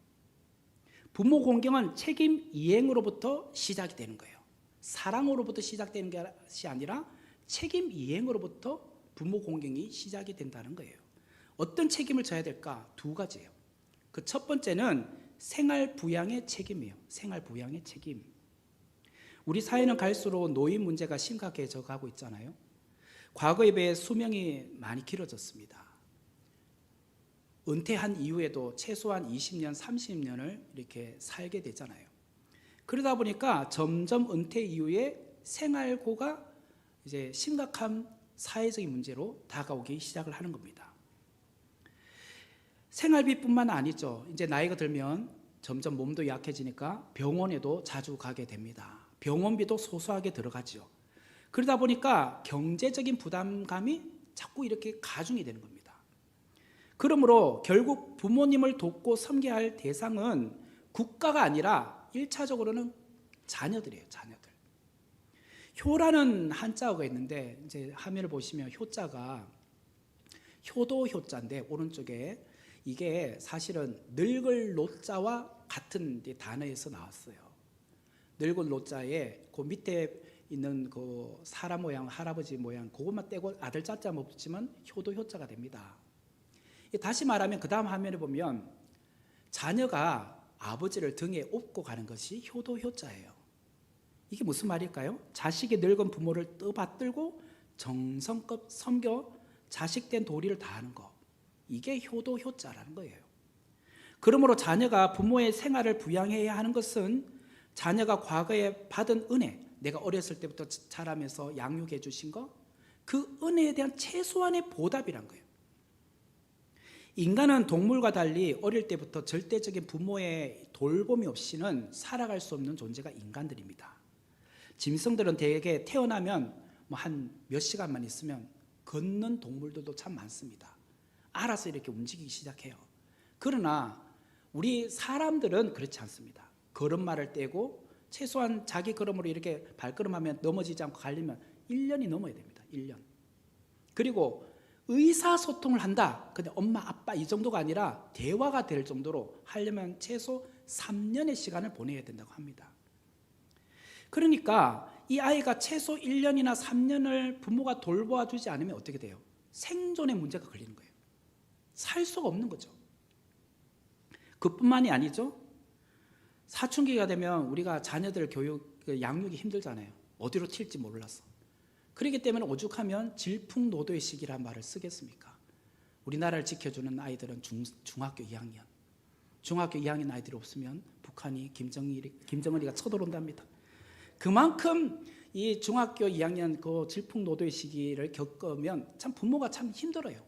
부모 공경은 책임 이행으로부터 시작이 되는 거예요. 사랑으로부터 시작되는 것이 아니라 책임 이행으로부터 부모 공경이 시작이 된다는 거예요. 어떤 책임을 져야 될까? 두 가지예요. 그 첫 번째는 생활 부양의 책임이에요. 생활 부양의 책임. 우리 사회는 갈수록 노인 문제가 심각해져 가고 있잖아요. 과거에 비해 수명이 많이 길어졌습니다. 은퇴한 이후에도 최소한 20년, 30년을 이렇게 살게 되잖아요. 그러다 보니까 점점 은퇴 이후에 생활고가 이제 심각한 사회적인 문제로 다가오기 시작을 하는 겁니다. 생활비뿐만 아니죠. 이제 나이가 들면 점점 몸도 약해지니까 병원에도 자주 가게 됩니다. 병원비도 소소하게 들어가죠. 그러다 보니까 경제적인 부담감이 자꾸 이렇게 가중이 되는 겁니다. 그러므로 결국 부모님을 돕고 섬겨야 할 대상은 국가가 아니라 1차적으로는 자녀들이에요. 자녀들. 효라는 한자어가 있는데 이제 화면을 보시면 효자가 효도 효자인데 오른쪽에 이게 사실은 늙을 노자와 같은 단어에서 나왔어요. 늙은 노자에 그 밑에 있는 그 사람 모양, 할아버지 모양 그것만 떼고 아들 자자 없지만 효도 효자가 됩니다. 다시 말하면 그 다음 화면에 보면 자녀가 아버지를 등에 업고 가는 것이 효도 효자예요. 이게 무슨 말일까요? 자식이 늙은 부모를 떠받들고 정성껏 섬겨 자식된 도리를 다하는 것. 이게 효도 효자라는 거예요. 그러므로 자녀가 부모의 생활을 부양해야 하는 것은 자녀가 과거에 받은 은혜, 내가 어렸을 때부터 자라면서 양육해 주신 것, 그 은혜에 대한 최소한의 보답이란 거예요. 인간은 동물과 달리 어릴 때부터 절대적인 부모의 돌봄이 없이는 살아갈 수 없는 존재가 인간들입니다. 짐승들은 대개 태어나면 한 몇 시간만 있으면 걷는 동물들도 참 많습니다. 알아서 이렇게 움직이기 시작해요. 그러나 우리 사람들은 그렇지 않습니다. 걸음마를 떼고 최소한 자기 걸음으로 이렇게 발걸음하면 넘어지지 않고 가려면 1년이 넘어야 됩니다. 1년. 그리고 의사소통을 한다. 근데 엄마, 아빠 이 정도가 아니라 대화가 될 정도로 하려면 최소 3년의 시간을 보내야 된다고 합니다. 그러니까 이 아이가 최소 1년이나 3년을 부모가 돌보아 주지 않으면 어떻게 돼요? 생존의 문제가 걸리는 거예요. 살 수가 없는 거죠. 그뿐만이 아니죠. 사춘기가 되면 우리가 자녀들 양육이 힘들잖아요. 어디로 튈지 몰라서. 그렇기 때문에 오죽하면 질풍노도의 시기란 말을 쓰겠습니까? 우리나라를 지켜주는 아이들은 중학교 2학년. 중학교 2학년 아이들이 없으면 북한이 김정은이가 쳐들어온답니다. 그만큼 이 중학교 2학년 그 질풍노도의 시기를 겪으면 참 부모가 참 힘들어요.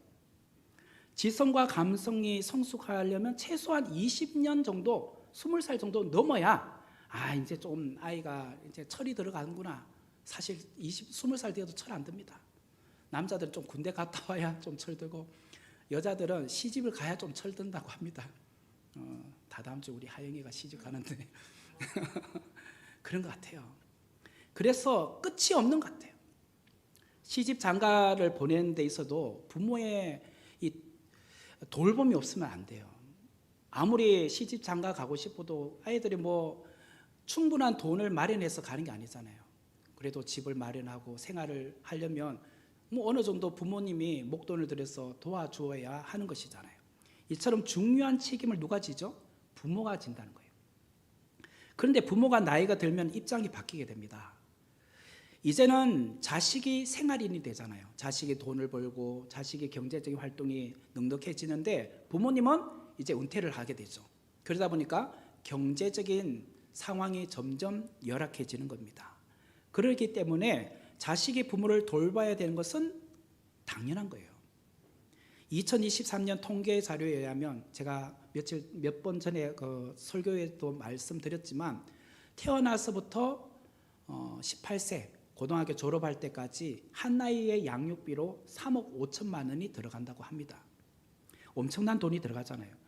지성과 감성이 성숙하려면 최소한 20년 정도, 20살 정도 넘어야 이제 좀 아이가 이제 철이 들어가는구나. 사실 20살 돼도 철 안 듭니다. 남자들은 좀 군대 갔다 와야 좀 철들고 여자들은 시집을 가야 좀 철든다고 합니다. 다 다음 주에 우리 하영이가 시집 가는데 그런 것 같아요. 그래서 끝이 없는 것 같아요. 시집 장가를 보내는 데 있어도 부모의 이 돌봄이 없으면 안 돼요. 아무리 시집 장가 가고 싶어도 아이들이 뭐 충분한 돈을 마련해서 가는 게 아니잖아요. 그래도 집을 마련하고 생활을 하려면 뭐 어느 정도 부모님이 목돈을 들여서 도와주어야 하는 것이잖아요. 이처럼 중요한 책임을 누가 지죠? 부모가 진다는 거예요. 그런데 부모가 나이가 들면 입장이 바뀌게 됩니다. 이제는 자식이 생활인이 되잖아요. 자식이 돈을 벌고 자식이 경제적인 활동이 넉넉해지는데 부모님은 이제 은퇴를 하게 되죠. 그러다 보니까 경제적인 상황이 점점 열악해지는 겁니다. 그렇기 때문에 자식이 부모를 돌봐야 되는 것은 당연한 거예요. 2023년 통계 자료에 의하면 제가 몇 번 전에 그 설교에도 말씀드렸지만 태어나서부터 18세 고등학교 졸업할 때까지 한 나이의 양육비로 3억 5천만 원이 들어간다고 합니다. 엄청난 돈이 들어가잖아요.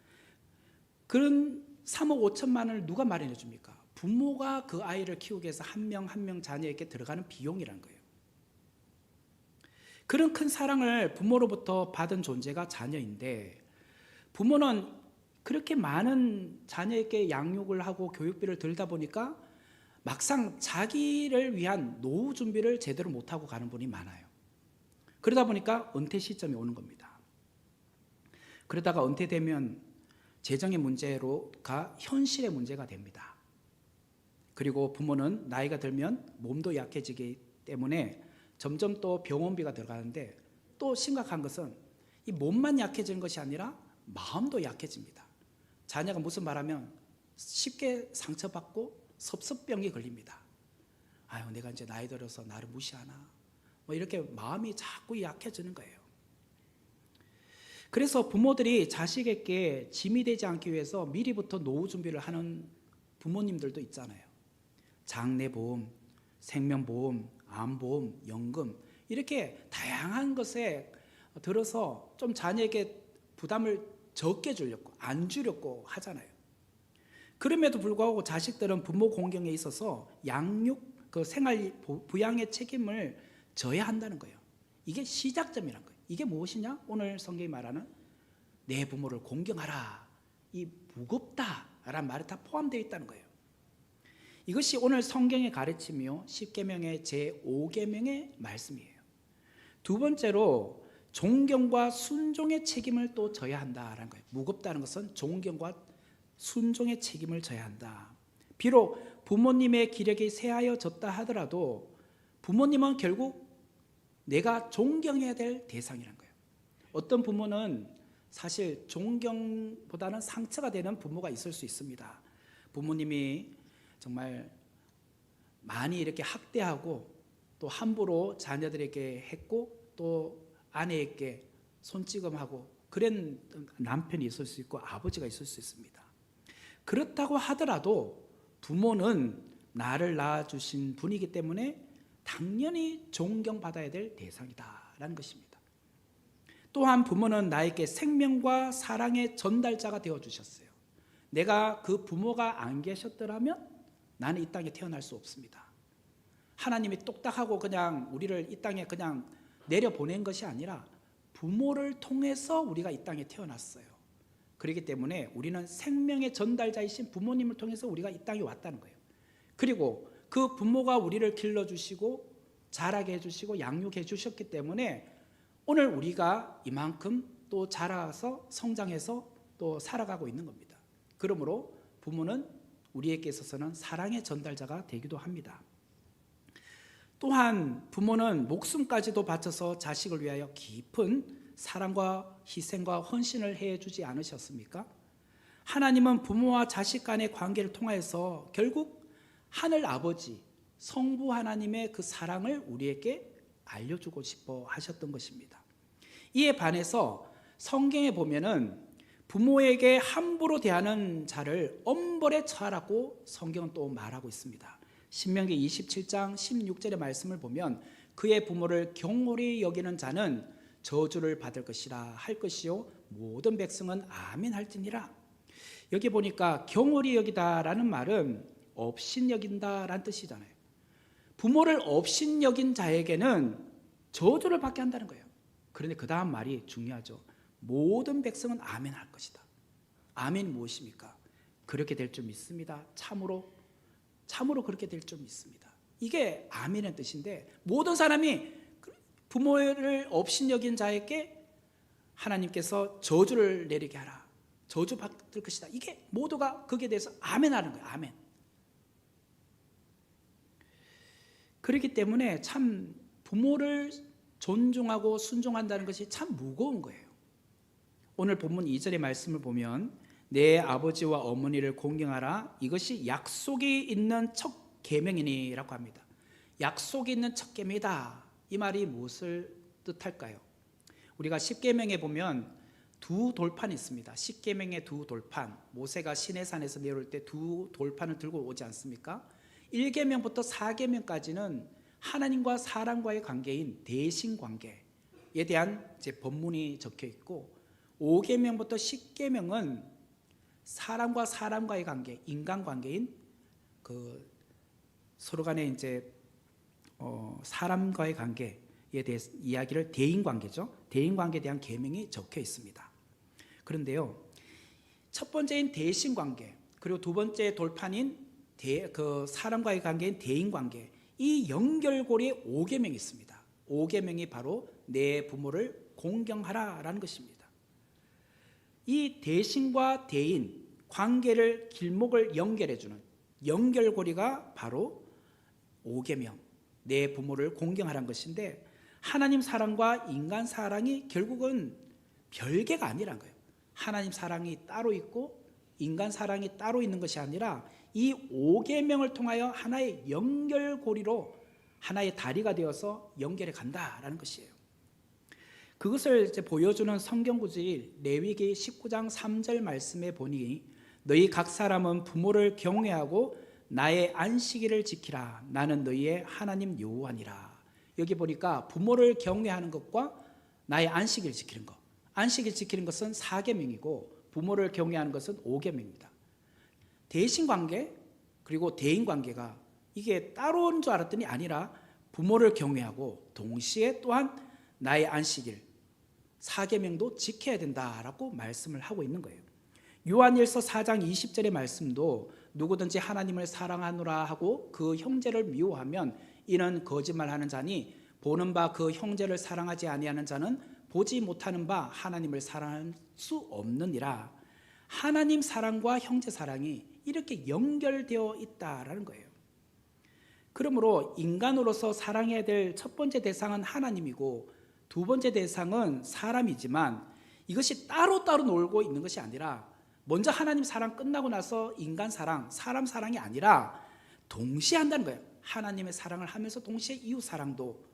그런 3억 5천만 원을 누가 마련해 줍니까? 부모가 그 아이를 키우기 위해서 한 명 한 명 자녀에게 들어가는 비용이라는 거예요. 그런 큰 사랑을 부모로부터 받은 존재가 자녀인데 부모는 그렇게 많은 자녀에게 양육을 하고 교육비를 들다 보니까 막상 자기를 위한 노후 준비를 제대로 못하고 가는 분이 많아요. 그러다 보니까 은퇴 시점이 오는 겁니다. 그러다가 은퇴되면 재정의 문제로가 현실의 문제가 됩니다. 그리고 부모는 나이가 들면 몸도 약해지기 때문에 점점 또 병원비가 들어가는데 또 심각한 것은 이 몸만 약해지는 것이 아니라 마음도 약해집니다. 자녀가 무슨 말하면 쉽게 상처받고 섭섭병이 걸립니다. 아유, 내가 이제 나이 들어서 나를 무시하나? 뭐 이렇게 마음이 자꾸 약해지는 거예요. 그래서 부모들이 자식에게 짐이 되지 않기 위해서 미리부터 노후 준비를 하는 부모님들도 있잖아요. 장례보험, 생명보험, 암보험, 연금 이렇게 다양한 것에 들어서 좀 자녀에게 부담을 적게 주려고 안 주려고 하잖아요. 그럼에도 불구하고 자식들은 부모 공경에 있어서 양육, 그 생활 부양의 책임을 져야 한다는 거예요. 이게 시작점이란 거예요. 이게 무엇이냐? 오늘 성경이 말하는 내 부모를 공경하라. 이 무겁다라는 말이 다 포함되어 있다는 거예요. 이것이 오늘 성경의 가르침이요 10계명의 제5계명의 말씀이에요. 두 번째로 존경과 순종의 책임을 또 져야 한다라는 거예요. 무겁다는 것은 존경과 순종의 책임을 져야 한다. 비록 부모님의 기력이 쇠하여졌다 하더라도 부모님은 결국 내가 존경해야 될 대상이라는 거예요. 어떤 부모는 사실 존경보다는 상처가 되는 부모가 있을 수 있습니다. 부모님이 정말 많이 이렇게 학대하고 또 함부로 자녀들에게 했고 또 아내에게 손찌검하고 그런 남편이 있을 수 있고 아버지가 있을 수 있습니다. 그렇다고 하더라도 부모는 나를 낳아주신 분이기 때문에 당연히 존경받아야 될 대상이다라는 것입니다. 또한 부모는 나에게 생명과 사랑의 전달자가 되어주셨어요. 내가 그 부모가 안 계셨더라면 나는 이 땅에 태어날 수 없습니다. 하나님이 똑딱하고 그냥 우리를 이 땅에 그냥 내려보낸 것이 아니라 부모를 통해서 우리가 이 땅에 태어났어요. 그렇기 때문에 우리는 생명의 전달자이신 부모님을 통해서 우리가 이 땅에 왔다는 거예요. 그리고 그 부모가 우리를 길러주시고 자라게 해주시고 양육해 주셨기 때문에 오늘 우리가 이만큼 또 자라서 성장해서 또 살아가고 있는 겁니다. 그러므로 부모는 우리에게 있어서는 사랑의 전달자가 되기도 합니다. 또한 부모는 목숨까지도 바쳐서 자식을 위하여 깊은 사랑과 희생과 헌신을 해주지 않으셨습니까? 하나님은 부모와 자식 간의 관계를 통하여서 결국 하늘 아버지 성부 하나님의 그 사랑을 우리에게 알려주고 싶어 하셨던 것입니다. 이에 반해서 성경에 보면은 부모에게 함부로 대하는 자를 엄벌에 처하라고 성경은 또 말하고 있습니다. 신명기 27장 16절의 말씀을 보면 그의 부모를 경홀히 여기는 자는 저주를 받을 것이라 할 것이요 모든 백성은 아멘 할지니라. 여기 보니까 경홀히 여기다라는 말은 업신여긴다라는 뜻이잖아요. 부모를 업신여긴 자에게는 저주를 받게 한다는 거예요. 그런데 그 다음 말이 중요하죠. 모든 백성은 아멘 할 것이다. 아멘이 무엇입니까? 그렇게 될 줄 믿습니다. 참으로 그렇게 될 줄 믿습니다. 이게 아멘의 뜻인데, 모든 사람이 부모를 업신여긴 자에게 하나님께서 저주를 내리게 하라, 저주받을 것이다. 이게 모두가 거기에 대해서 아멘하는 거예요. 아멘. 그렇기 때문에 참 부모를 존중하고 순종한다는 것이 참 무거운 거예요. 오늘 본문 2절의 말씀을 보면 내 아버지와 어머니를 공경하라, 이것이 약속이 있는 첫 계명이니라고 합니다. 약속이 있는 첫 계명이다. 이 말이 무엇을 뜻할까요? 우리가 십계명에 보면 두 돌판이 있습니다. 십계명의 두 돌판, 모세가 시내산에서 내려올 때 두 돌판을 들고 오지 않습니까? 1계명부터 4계명까지는 하나님과 사람과의 관계인 대신관계에 대한 법문이 적혀 있고, 5계명부터 10계명은 사람과 사람과의 관계, 인간관계인 서로 간의 사람과의 관계에 대해서 이야기를 대인관계죠. 대인관계에 대한 계명이 적혀 있습니다. 그런데요, 첫 번째인 대신관계, 그리고 두 번째 돌판인 사람과의 관계인 대인관계, 이 연결고리에 5계명이 있습니다. 5계명이 바로 내 부모를 공경하라라는 것입니다. 이 대신과 대인 관계를, 길목을 연결해주는 연결고리가 바로 5계명, 내 부모를 공경하라는 것인데, 하나님 사랑과 인간 사랑이 결국은 별개가 아니란 거예요. 하나님 사랑이 따로 있고 인간 사랑이 따로 있는 것이 아니라 이 5계명을 통하여 하나의 연결고리로, 하나의 다리가 되어서 연결해 간다라는 것이에요. 그것을 보여주는 성경구절이 레위기 19장 3절 말씀에 보니 너희 각 사람은 부모를 경외하고 나의 안식일을 지키라. 나는 너희의 하나님 여호와니라. 여기 보니까 부모를 경외하는 것과 나의 안식일을 지키는 것, 안식일 지키는 것은 4계명이고 부모를 경외하는 것은 5계명입니다. 대신관계 그리고 대인관계가 이게 따로인 줄 알았더니 아니라 부모를 경외하고 동시에 또한 나의 안식일 4계명도 지켜야 된다라고 말씀을 하고 있는 거예요. 요한일서 4장 20절의 말씀도 누구든지 하나님을 사랑하노라 하고 그 형제를 미워하면 이는 거짓말하는 자니 보는 바 그 형제를 사랑하지 아니하는 자는 보지 못하는 바 하나님을 사랑할 수 없느니라. 하나님 사랑과 형제 사랑이 이렇게 연결되어 있다라는 거예요. 그러므로 인간으로서 사랑해야 될 첫 번째 대상은 하나님이고 두 번째 대상은 사람이지만 이것이 따로따로 놀고 있는 것이 아니라 먼저 하나님 사랑 끝나고 나서 인간 사랑, 사람 사랑이 아니라 동시에 한다는 거예요. 하나님의 사랑을 하면서 동시에 이웃 사랑도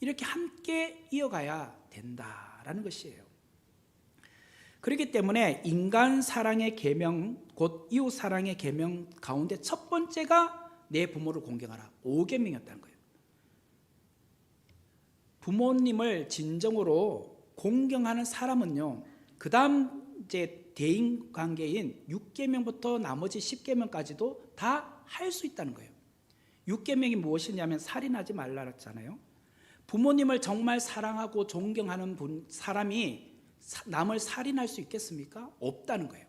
이렇게 함께 이어가야 된다라는 것이에요. 그렇기 때문에 인간 사랑의 계명, 곧 이웃 사랑의 계명 가운데 첫 번째가 내 부모를 공경하라. 5계명이었다는 거예요. 부모님을 진정으로 공경하는 사람은요, 그 다음 대인 관계인 6계명부터 나머지 10계명까지도 다 할 수 있다는 거예요. 6계명이 무엇이냐면 살인하지 말라잖아요. 부모님을 정말 사랑하고 존경하는 사람이 남을 살인할 수 있겠습니까? 없다는 거예요.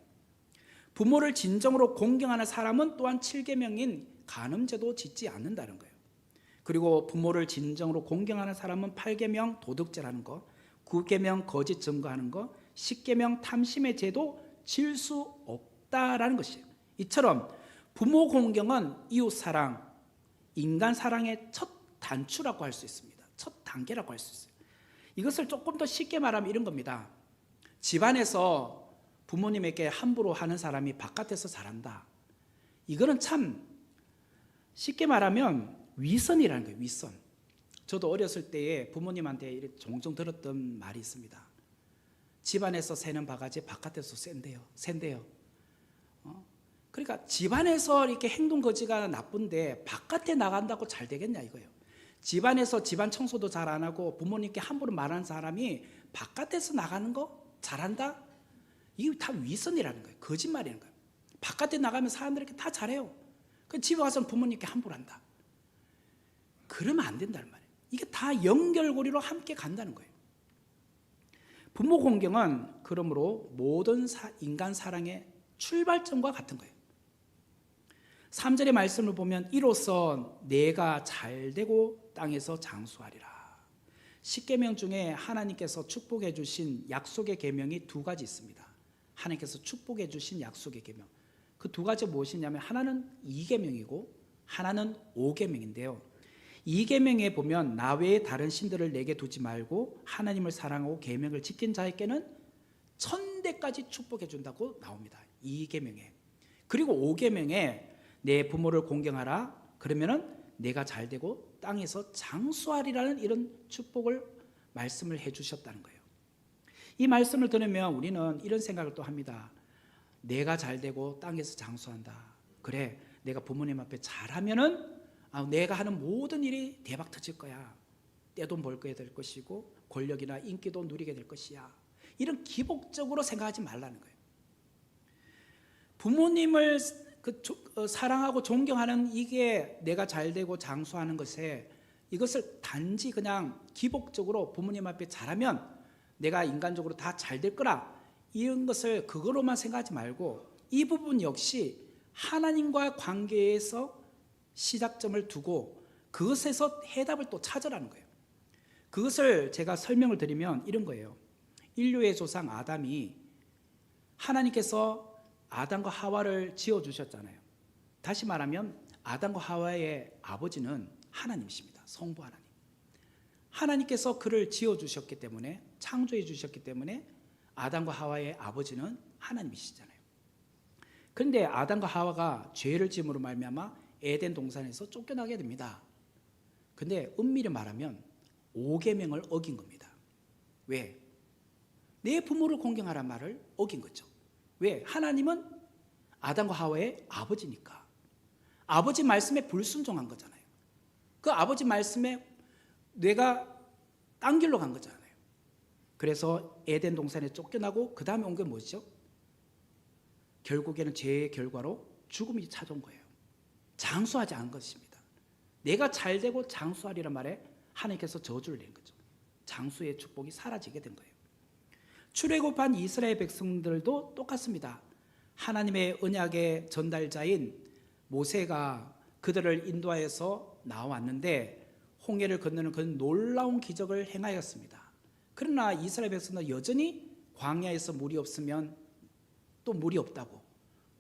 부모를 진정으로 공경하는 사람은 또한 7계명인 간음죄도 짓지 않는다는 거예요. 그리고 부모를 진정으로 공경하는 사람은 8계명 도둑질하는 것, 9계명 거짓 증거하는 것, 10계명 탐심의 죄도 질 수 없다라는 것이에요. 이처럼 부모 공경은 이웃 사랑, 인간 사랑의 첫 단추라고 할 수 있습니다. 첫 단계라고 할 수 있어요. 이것을 조금 더 쉽게 말하면 이런 겁니다. 집안에서 부모님에게 함부로 하는 사람이 바깥에서 잘한다. 이거는 참 쉽게 말하면 위선이라는 거예요. 위선. 저도 어렸을 때에 부모님한테 이렇게 종종 들었던 말이 있습니다. 집안에서 새는 바가지 바깥에서 샌대요. 그러니까 집안에서 이렇게 행동 거지가 나쁜데 바깥에 나간다고 잘 되겠냐 이거예요. 집안에서 집안 청소도 잘 안 하고 부모님께 함부로 말하는 사람이 바깥에서 나가는 거 잘한다? 이게 다 위선이라는 거예요. 거짓말이라는 거예요. 바깥에 나가면 사람들에게 다 잘해요. 집에 와서는 부모님께 함부로 한다. 그러면 안 된다는 말이에요. 이게 다 연결고리로 함께 간다는 거예요. 부모 공경은 그러므로 모든 인간 사랑의 출발점과 같은 거예요. 3절의 말씀을 보면 이로써 내가 잘되고 땅에서 장수하리라. 10계명 중에 하나님께서 축복해 주신 약속의 계명이 두 가지 있습니다. 하나님께서 축복해 주신 약속의 계명. 그 두 가지가 무엇이냐면 하나는 2계명이고 하나는 5계명인데요. 2계명에 보면 나 외에 다른 신들을 내게 두지 말고 하나님을 사랑하고 계명을 지킨 자에게는 1000대까지 축복해 준다고 나옵니다. 2계명에. 그리고 5계명에 내 부모를 공경하라. 그러면은 내가 잘되고 땅에서 장수하리라는 이런 축복을 말씀을 해 주셨다는 거예요. 이 말씀을 들으면 우리는 이런 생각을 또 합니다. 내가 잘되고 땅에서 장수한다. 그래, 내가 부모님 앞에 잘하면은 내가 하는 모든 일이 대박 터질 거야. 떼돈 벌게 될 것이고 권력이나 인기도 누리게 될 것이야. 이런 기복적으로 생각하지 말라는 거예요. 부모님을 사랑하고 존경하는 이게 내가 잘되고 장수하는 것에 이것을 단지 그냥 기복적으로 부모님 앞에 잘하면 내가 인간적으로 다 잘 될 거라 이런 것을 그거로만 생각하지 말고 이 부분 역시 하나님과 관계에서 시작점을 두고 그것에서 해답을 또 찾으라는 거예요. 그것을 제가 설명을 드리면 이런 거예요. 인류의 조상 아담이 하나님께서 아담과 하와를 지어주셨잖아요. 다시 말하면 아담과 하와의 아버지는 하나님이십니다. 성부 하나님. 하나님께서 그를 지어주셨기 때문에 창조해 주셨기 때문에 아담과 하와의 아버지는 하나님이시잖아요. 그런데 아담과 하와가 죄를 지음으로 말미암아 에덴 동산에서 쫓겨나게 됩니다. 그런데 엄밀히 말하면 5계명을 어긴 겁니다. 왜? 내 부모를 공경하란 말을 어긴 거죠. 왜? 하나님은 아담과 하와의 아버지니까. 아버지 말씀에 불순종한 거잖아요. 그 아버지 말씀에 뇌가 딴 길로 간 거잖아요. 그래서 에덴 동산에 쫓겨나고 그 다음에 온 게 뭐죠? 결국에는 죄의 결과로 죽음이 찾아온 거예요. 장수하지 않은 것입니다. 내가 잘되고 장수하리란 말에 하나님께서 저주를 내린 거죠. 장수의 축복이 사라지게 된 거예요. 출애굽한 이스라엘 백성들도 똑같습니다. 하나님의 언약의 전달자인 모세가 그들을 인도하여서 나왔는데 홍해를 건너는 그 놀라운 기적을 행하였습니다. 그러나 이스라엘 백성은 여전히 광야에서 물이 없으면 또 물이 없다고,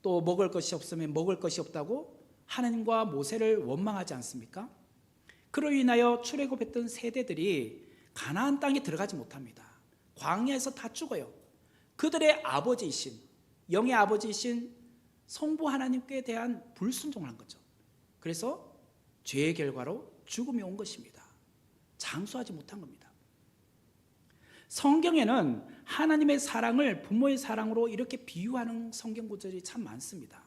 또 먹을 것이 없으면 먹을 것이 없다고 하나님과 모세를 원망하지 않습니까? 그로 인하여 출애굽했던 세대들이 가나안 땅에 들어가지 못합니다. 광야에서 다 죽어요. 그들의 아버지이신, 영의 아버지이신 성부 하나님께 대한 불순종을 한 거죠. 그래서 죄의 결과로 죽음이 온 것입니다. 장수하지 못한 겁니다. 성경에는 하나님의 사랑을 부모의 사랑으로 이렇게 비유하는 성경 구절이 참 많습니다.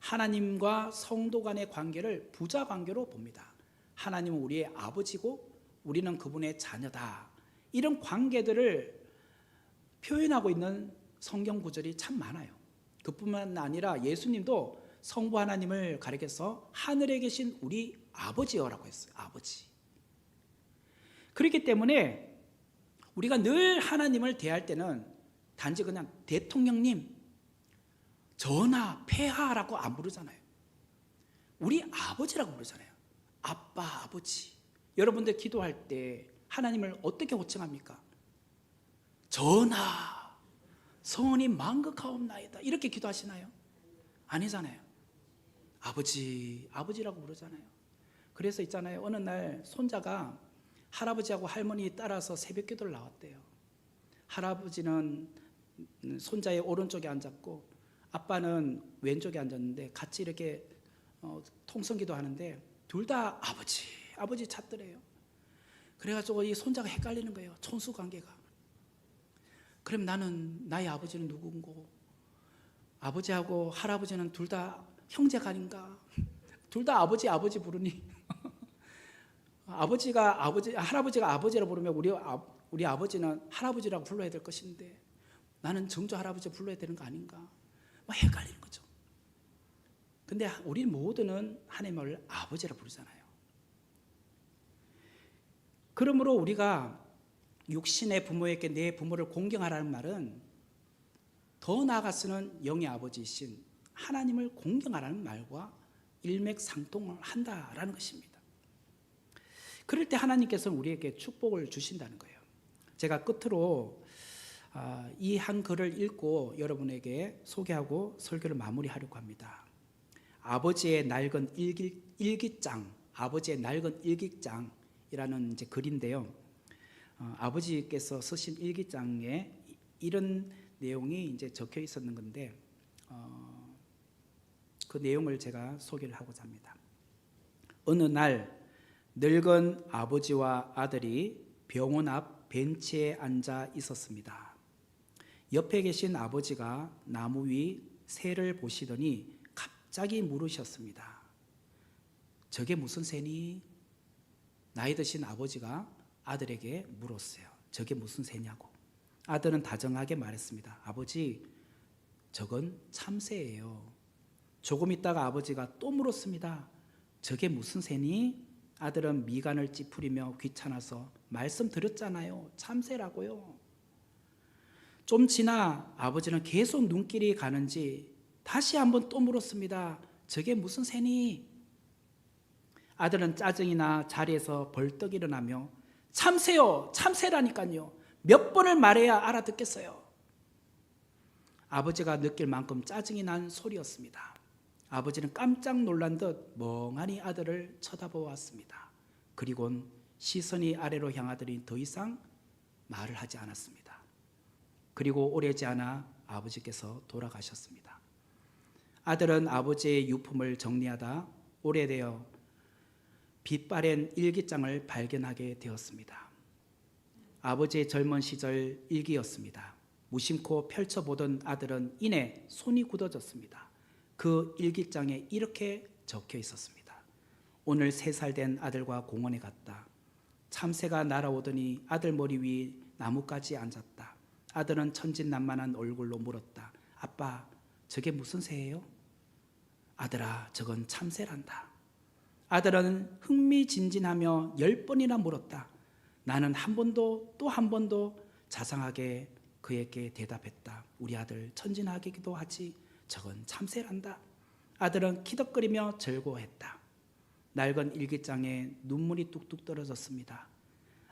하나님과 성도 간의 관계를 부자 관계로 봅니다. 하나님은 우리의 아버지고 우리는 그분의 자녀다. 이런 관계들을 표현하고 있는 성경 구절이 참 많아요. 그뿐만 아니라 예수님도 성부 하나님을 가리켜서 하늘에 계신 우리 아버지여라고 했어요. 아버지. 그렇기 때문에 우리가 늘 하나님을 대할 때는 단지 그냥 대통령님, 전하, 폐하라고 안 부르잖아요. 우리 아버지라고 부르잖아요. 아빠, 아버지. 여러분들 기도할 때 하나님을 어떻게 호칭합니까? 전하, 성원이 만극하옵나이다. 이렇게 기도하시나요? 아니잖아요. 아버지, 아버지라고 부르잖아요. 그래서 있잖아요. 어느 날 손자가 할아버지하고 할머니 따라서 새벽 기도를 나왔대요. 할아버지는 손자의 오른쪽에 앉았고 아빠는 왼쪽에 앉았는데 같이 이렇게 통성기도 하는데 둘 다 아버지, 아버지 찾더래요. 그래가지고 이 손자가 헷갈리는 거예요. 촌수관계가. 그럼 나는 나의 아버지는 누군고? 아버지하고 할아버지는 둘 다 형제가 아닌가? 둘 다 아버지, 아버지 부르니 할아버지가 아버지라 부르면 우리 아버지는 할아버지라고 불러야 될 것인데 나는 정조 할아버지 불러야 되는 거 아닌가? 막 헷갈리는 거죠. 근데 우리 모두는 하나님을 아버지라 부르잖아요. 그러므로 우리가 육신의 부모에게 내 부모를 공경하라는 말은 더 나아가서는 영의 아버지이신 하나님을 공경하라는 말과 일맥상통을 한다라는 것입니다. 그럴 때 하나님께서는 우리에게 축복을 주신다는 거예요. 제가 끝으로 이 한 글을 읽고 여러분에게 소개하고 설교를 마무리하려고 합니다. 아버지의 낡은 일기장, 아버지의 낡은 일기장이라는 이제 글인데요. 아버지께서 쓰신 일기장에 이런 내용이 이제 적혀 있었는 건데 그 내용을 제가 소개를 하고자 합니다. 어느 날 늙은 아버지와 아들이 병원 앞 벤치에 앉아 있었습니다. 옆에 계신 아버지가 나무 위 새를 보시더니 갑자기 물으셨습니다. 저게 무슨 새니? 나이 드신 아버지가 아들에게 물었어요. 저게 무슨 새냐고. 아들은 다정하게 말했습니다. 아버지, 저건 참새예요. 조금 있다가 아버지가 또 물었습니다. 저게 무슨 새니? 아들은 미간을 찌푸리며 귀찮아서 말씀드렸잖아요. 참새라고요. 좀 지나 아버지는 계속 눈길이 가는지 다시 한번 또 물었습니다. 저게 무슨 새니? 아들은 짜증이 나 자리에서 벌떡 일어나며 참새요, 참새라니까요. 몇 번을 말해야 알아듣겠어요. 아버지가 느낄 만큼 짜증이 난 소리였습니다. 아버지는 깜짝 놀란 듯 멍하니 아들을 쳐다보았습니다. 그리고는 시선이 아래로 향하더니 더 이상 말을 하지 않았습니다. 그리고 오래지 않아 아버지께서 돌아가셨습니다. 아들은 아버지의 유품을 정리하다 오래되어 빛바랜 일기장을 발견하게 되었습니다. 아버지의 젊은 시절 일기였습니다. 무심코 펼쳐보던 아들은 이내 손이 굳어졌습니다. 그 일기장에 이렇게 적혀 있었습니다. 오늘 3살 된 아들과 공원에 갔다. 참새가 날아오더니 아들 머리 위 나뭇가지에 앉았다. 아들은 천진난만한 얼굴로 물었다. 아빠, 저게 무슨 새예요? 아들아, 저건 참새란다. 아들은 흥미진진하며 10번이나 물었다. 나는 한 번도 또 한 번도 자상하게 그에게 대답했다. 우리 아들 천진하기도 하지 저건 참새란다. 아들은 키덕거리며 절고했다. 낡은 일기장에 눈물이 뚝뚝 떨어졌습니다.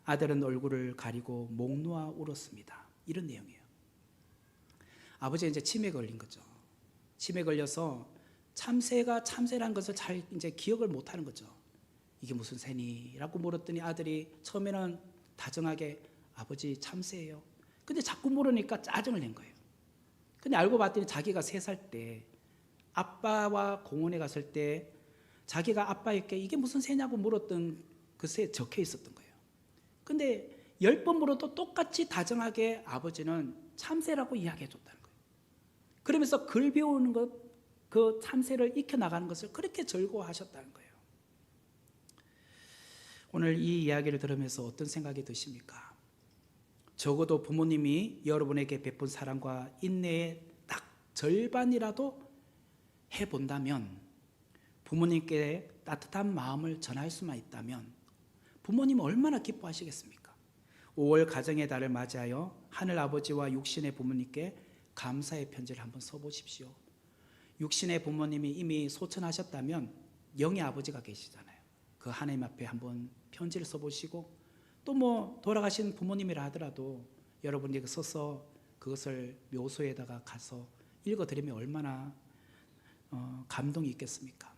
아들은 얼굴을 가리고 목 놓아 울었습니다. 이런 내용이에요. 아버지가 이제 치매에 걸린 거죠. 치매에 걸려서 참새가 참새란 것을 잘 이제 기억을 못 하는 거죠. 이게 무슨 새니? 라고 물었더니 아들이 처음에는 다정하게 아버지 참새예요. 근데 자꾸 물으니까 짜증을 낸 거예요. 근데 알고 봤더니 자기가 3살 때 아빠와 공원에 갔을 때 자기가 아빠에게 이게 무슨 새냐고 물었던 그 새에 적혀 있었던 거예요. 근데 10번 물어도 똑같이 다정하게 아버지는 참새라고 이야기해 줬다는 거예요. 그러면서 글 배우는 것, 그 참새를 익혀나가는 것을 그렇게 즐거워하셨다는 거예요. 오늘 이 이야기를 들으면서 어떤 생각이 드십니까? 적어도 부모님이 여러분에게 베푼 사랑과 인내의 딱 절반이라도 해본다면, 부모님께 따뜻한 마음을 전할 수만 있다면 부모님 얼마나 기뻐하시겠습니까? 5월 가정의 달을 맞이하여 하늘아버지와 육신의 부모님께 감사의 편지를 한번 써보십시오. 육신의 부모님이 이미 소천하셨다면 영의 아버지가 계시잖아요. 그 하나님 앞에 한번 편지를 써보시고, 또 뭐 돌아가신 부모님이라 하더라도 여러분이 써서 그것을 묘소에다가 가서 읽어드리면 얼마나 감동이 있겠습니까?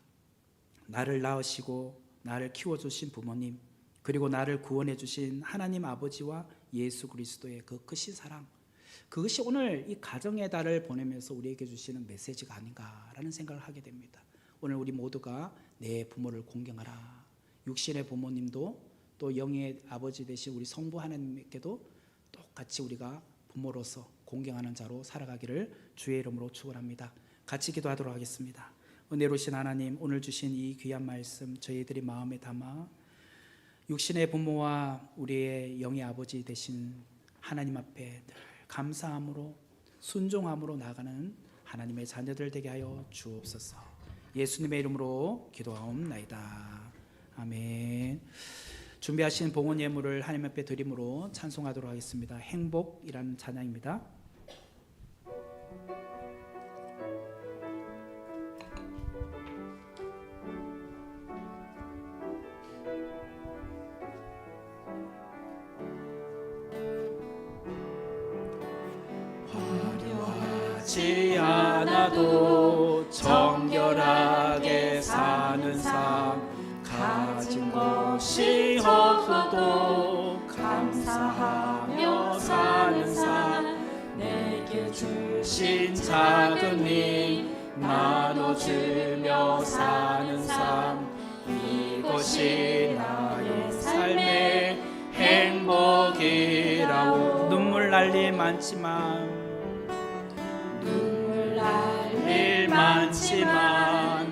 나를 낳으시고 나를 키워주신 부모님, 그리고 나를 구원해 주신 하나님 아버지와 예수 그리스도의 그 크신 사랑, 그것이 오늘 이 가정의 달을 보내면서 우리에게 주시는 메시지가 아닌가라는 생각을 하게 됩니다. 오늘 우리 모두가 내 부모를 공경하라. 육신의 부모님도 또 영의 아버지 되신 우리 성부 하나님께도 똑같이 우리가 부모로서 공경하는 자로 살아가기를 주의 이름으로 축원합니다. 같이 기도하도록 하겠습니다. 은혜로우신 하나님, 오늘 주신 이 귀한 말씀 저희들이 마음에 담아 육신의 부모와 우리의 영의 아버지 되신 하나님 앞에 늘 감사함으로 순종함으로 나아가는 하나님의 자녀들 되게 하여 주옵소서. 예수님의 이름으로 기도하옵나이다. 아멘. 준비하신 봉헌 예물을 하나님 앞에 드림으로 찬송하도록 하겠습니다. 행복이라는 찬양입니다. 않아도 정결하게 사는 삶, 가진 것이 없어도 감사하며 사는 삶, 내게 주신 작은 힘 나눠주며 사는 삶, 이것이 나의 삶의 행복이라오. 눈물 날 일 많지만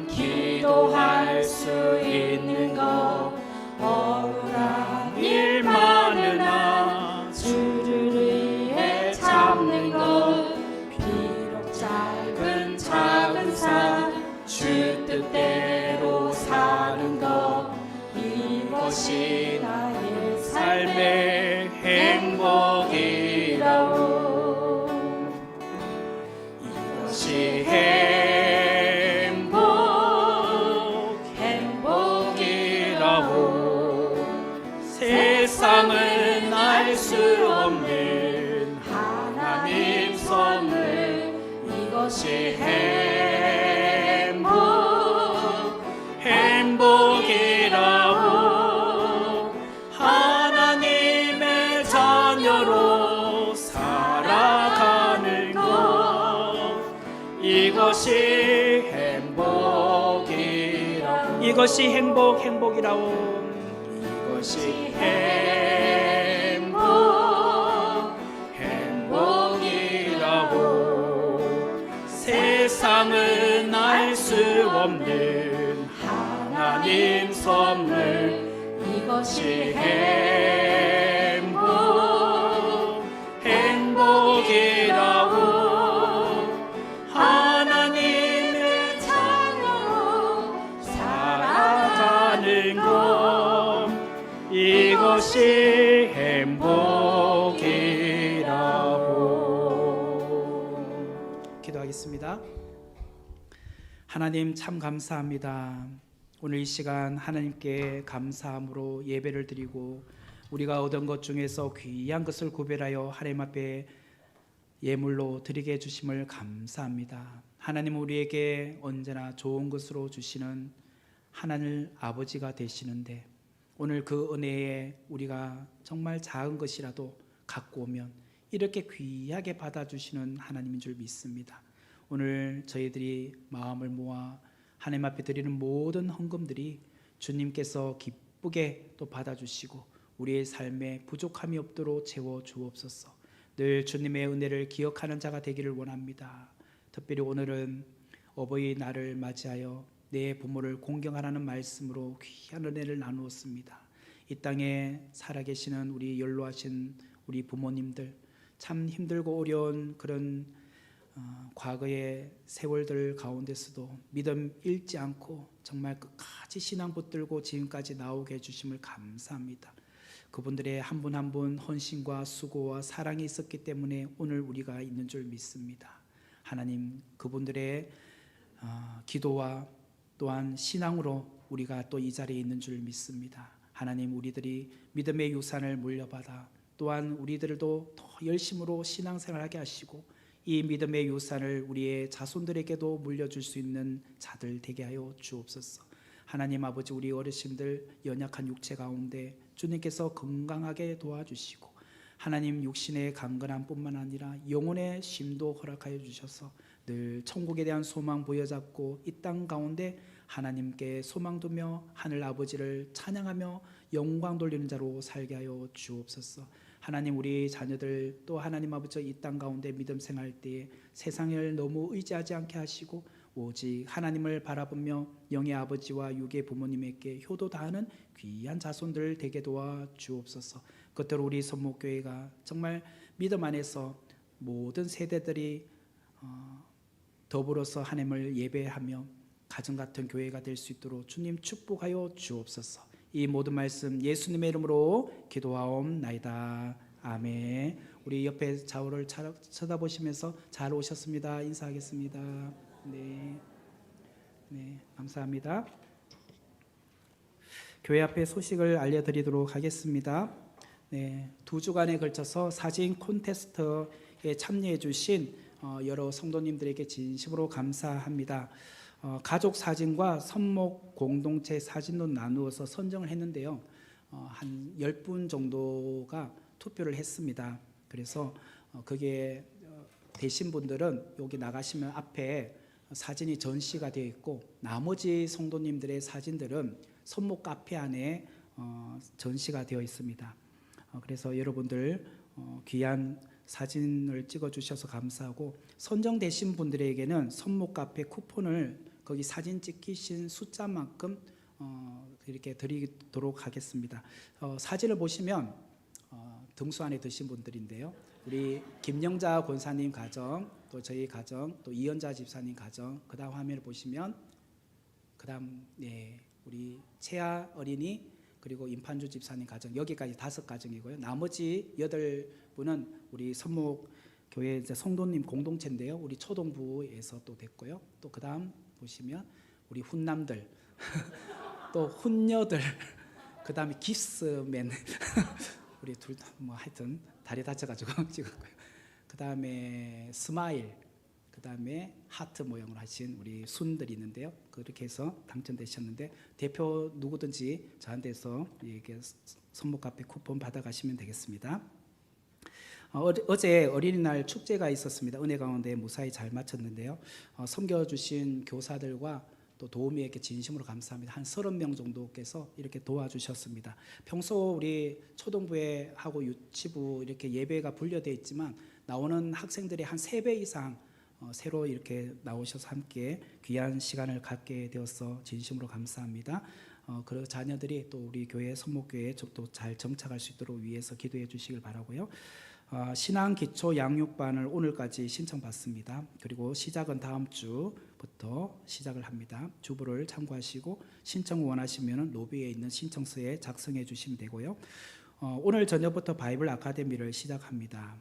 기도할 수 있는 것, 억울한 일 많으나 주를 위해 참는 것, 비록 작은 삶 주 뜻대로 사는 것, 이것이 나의 삶의 행복이라오. 이것이 행복이라고. 세상은 알 수 없는 하나님 선물, 이것이 행복이라고. 하나님의 자녀로 살아가는 것, 이것이 행복이라고. 이것이 행복이라고. 이것이 행복이라고. 세상은 알 수 없는 하나님 선물, 이것이 행복이라고. 하나님의 자녀로 살아가는 것, 이것이 행복이라고. 기도하겠습니다. 하나님 참 감사합니다. 오늘 이 시간 하나님께 감사함으로 예배를 드리고 우리가 얻은 것 중에서 귀한 것을 구별하여 하나님 앞에 예물로 드리게 해주심을 감사합니다. 하나님 우리에게 언제나 좋은 것으로 주시는 하나님 아버지가 되시는데, 오늘 그 은혜에 우리가 정말 작은 것이라도 갖고 오면 이렇게 귀하게 받아주시는 하나님인 줄 믿습니다. 오늘 저희들이 마음을 모아 하나님 앞에 드리는 모든 헌금들이 주님께서 기쁘게 또 받아주시고 우리의 삶에 부족함이 없도록 채워주옵소서. 늘 주님의 은혜를 기억하는 자가 되기를 원합니다. 특별히 오늘은 어버이날을 맞이하여 내 부모를 공경하라는 말씀으로 귀한 은혜를 나누었습니다. 이 땅에 살아계시는 우리 연로하신 우리 부모님들, 참 힘들고 어려운 그런 과거의 세월들 가운데서도 믿음 잃지 않고 정말 끝까지 신앙 붙들고 지금까지 나오게 해주심을 감사합니다. 그분들의 한 분 한 분 헌신과 수고와 사랑이 있었기 때문에 오늘 우리가 있는 줄 믿습니다. 하나님, 그분들의 기도와 또한 신앙으로 우리가 또 이 자리에 있는 줄 믿습니다. 하나님, 우리들이 믿음의 유산을 물려받아 또한 우리들도 더 열심으로 신앙생활하게 하시고 이 믿음의 유산을 우리의 자손들에게도 물려줄 수 있는 자들 되게 하여 주옵소서. 하나님 아버지, 우리 어르신들 연약한 육체 가운데 주님께서 건강하게 도와주시고 하나님 육신의 강건함 뿐만 아니라 영혼의 쉼도 허락하여 주셔서 늘 천국에 대한 소망 부여잡고 이 땅 가운데 하나님께 소망 두며 하늘 아버지를 찬양하며 영광 돌리는 자로 살게 하여 주옵소서. 하나님, 우리 자녀들 또 하나님 아버지 이 땅 가운데 믿음 생활할 때에 세상을 너무 의지하지 않게 하시고 오직 하나님을 바라보며 영의 아버지와 육의 부모님에게 효도 다하는 귀한 자손들 되게 도와 주옵소서. 그것대로 우리 선목교회가 정말 믿음 안에서 모든 세대들이 더불어서 하나님을 예배하며 가정 같은 교회가 될 수 있도록 주님 축복하여 주옵소서. 이 모든 말씀 예수님의 이름으로 기도하옵나이다. 아멘. 우리 옆에 좌우를 쳐다보시면서 잘 오셨습니다. 인사하겠습니다. 네, 감사합니다. 교회 앞에 소식을 알려드리도록 하겠습니다. 네, 2주간에 걸쳐서 사진 콘테스트에 참여해 주신 여러 성도님들에게 진심으로 감사합니다. 가족 사진과 선목 공동체 사진로 나누어서 선정을 했는데요. 한 10분 정도가 투표를 했습니다. 그래서 거기에 되신 분들은 여기 나가시면 앞에 사진이 전시가 되어 있고 나머지 성도님들의 사진들은 선목 카페 안에 전시가 되어 있습니다. 그래서 여러분들 귀한 사진을 찍어 주셔서 감사하고 선정되신 분들에게는 선목 카페 쿠폰을 거기 사진 찍히신 숫자만큼 이렇게 드리도록 하겠습니다. 사진을 보시면 등수 안에 드신 분들인데요. 우리 김영자 권사님 가정, 또 저희 가정, 또 이연자 집사님 가정, 그다음 화면을 보시면 그다음 우리 채아 어린이 그리고 임판주 집사님 가정 여기까지 5가정이고요. 나머지 8분은 우리 선목교회 이제 성도님 공동체인데요. 우리 초동부에서 또 됐고요. 또 그다음 보시면 우리 훈남들 또 훈녀들 그다음에 깁스맨 우리 둘 다 뭐 하여튼 다리 다쳐가지고 찍었고요. 그다음에 스마일 그다음에 하트 모양으로 하신 우리 순들이 있는데요. 그렇게 해서 당첨되셨는데 대표 누구든지 저한테서 이게 선목 카페 쿠폰 받아가시면 되겠습니다. 어제 어린이날 축제가 있었습니다. 은혜 가운데 무사히 잘 마쳤는데요. 섬겨주신 교사들과 또 도우미에게 진심으로 감사합니다. 한 30명 정도께서 이렇게 도와주셨습니다. 평소 우리 초등부에 하고 유치부 이렇게 예배가 분려되어 있지만 나오는 학생들이 한 3배 이상 새로 이렇게 나오셔서 함께 귀한 시간을 갖게 되어서 진심으로 감사합니다. 그 자녀들이 또 우리 교회 선목교회에 또 잘 정착할 수 있도록 위해서 기도해 주시길 바라고요. 신앙 기초 양육반을 오늘까지 신청받습니다. 그리고 시작은 다음 주부터 시작을 합니다. 주부를 참고하시고 신청 원하시면 로비에 있는 신청서에 작성해 주시면 되고요. 오늘 저녁부터 바이블 아카데미를 시작합니다.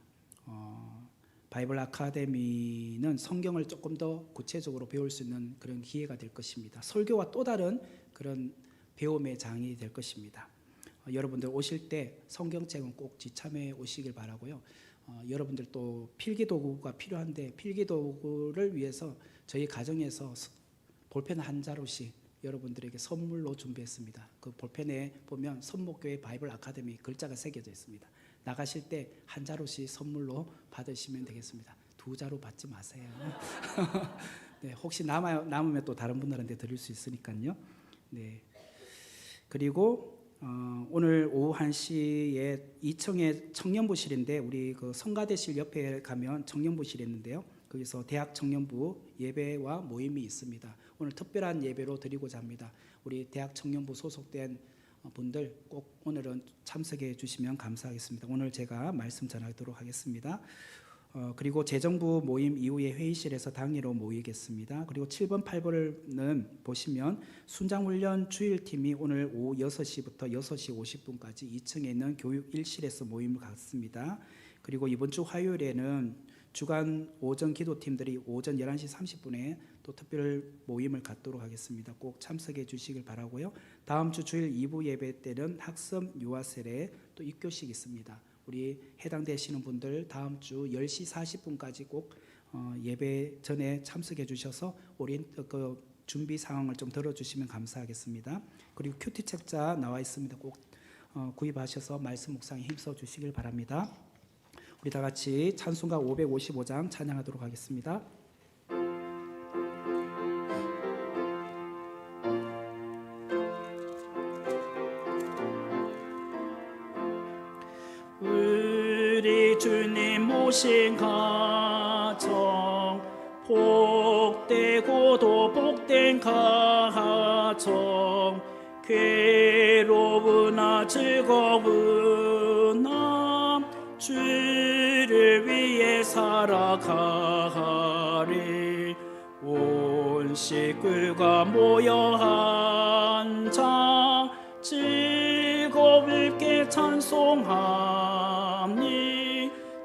바이블 아카데미는 성경을 조금 더 구체적으로 배울 수 있는 그런 기회가 될 것입니다. 설교와 또 다른 그런 배움의 장이 될 것입니다. 여러분들 오실 때 성경책은 꼭 지참해 오시길 바라고요. 여러분들 또 필기도구가 필요한데 필기도구를 위해서 저희 가정에서 볼펜 한 자루씩 여러분들에게 선물로 준비했습니다. 그 볼펜에 보면 선목교회 바이블 아카데미 글자가 새겨져 있습니다. 나가실 때 한 자루씩 선물로 받으시면 되겠습니다. 2자루 받지 마세요. 네, 혹시 남으면 또 다른 분들한테 드릴 수 있으니까요. 네. 그리고 오늘 오후 1시에 2층에 청년부실인데 우리 그 성가대실 옆에 가면 청년부실이 있는데요. 거기서 대학 청년부 예배와 모임이 있습니다. 오늘 특별한 예배로 드리고자 합니다. 우리 대학 청년부 소속된 분들 꼭 오늘은 참석해 주시면 감사하겠습니다. 오늘 제가 말씀 전하도록 하겠습니다. 그리고 재정부 모임 이후에 회의실에서 당일로 모이겠습니다. 그리고 7번, 8번은 보시면 순장훈련 주일팀이 오늘 오후 6시부터 6시 50분까지 2층에 있는 교육 1실에서 모임을 갖습니다. 그리고 이번 주 화요일에는 주간 오전 기도팀들이 오전 11시 30분에 또 특별 모임을 갖도록 하겠습니다. 꼭 참석해 주시길 바라고요. 다음 주 주일 2부 예배 때는 학습 유아셀에 또 입교식 있습니다. 우리 해당되시는 분들 다음 주 10시 40분까지 꼭 예배 전에 참석해 주셔서 그 준비 상황을 좀 들어주시면 감사하겠습니다. 그리고 큐티 책자 나와 있습니다. 꼭 구입하셔서 말씀 묵상에 힘써 주시길 바랍니다. 우리 다 같이 찬송가 555장 찬양하도록 하겠습니다. 우리 주님 모신 가정 복되고도 복된 가정 괴로우나 즐거우나 주를 위해 살아가리 온 식구가 모여 앉아 즐겁게 찬송하니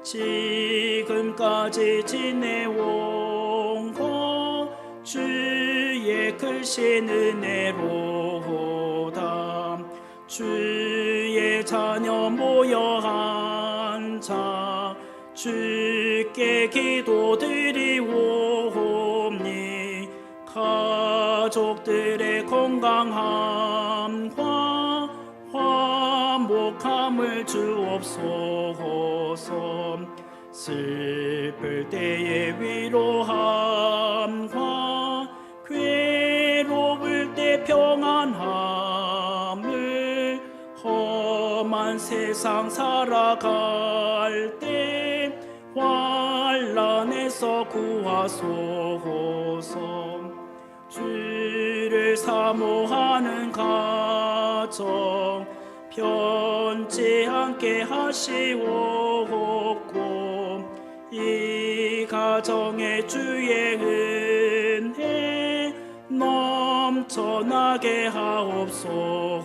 지금까지 지내온 것 주의 크신 은혜로다 주의 자녀 모여 앉아 주께 주님께 기도드리오니 가족들의 건강함과 화목함을 주옵소서. 슬플 때의 위로함과 괴로울 때 평안함을 험한 세상 살아갈 때 환난에서 구하소서. 주를 사모하는 가정 편치 않게 하시옵고 이 가정에 주의 은혜 넘쳐나게 하옵소서.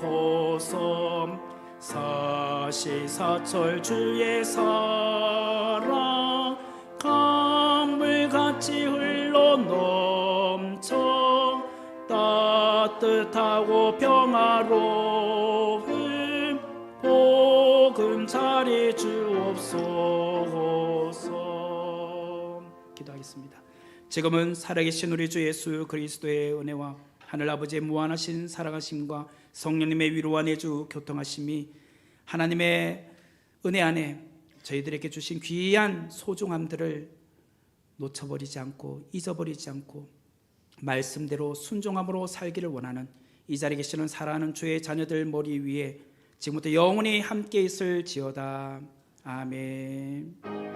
사시사철 주의 사랑 강물같이 흘러넘쳐 따뜻하고 평화로운 보금자리 주옵소서. 기도하겠습니다. 지금은 살아계신 우리 주 예수 그리스도의 은혜와 하늘 아버지의 무한하신 사랑하심과 성령님의 위로와 내주 교통하심이 하나님의 은혜 안에 저희들에게 주신 귀한 소중함들을 놓쳐버리지 않고 잊어버리지 않고 말씀대로 순종함으로 살기를 원하는 이 자리에 계시는 사랑하는 주의 자녀들 머리 위에 지금부터 영원히 함께 있을지어다. 아멘.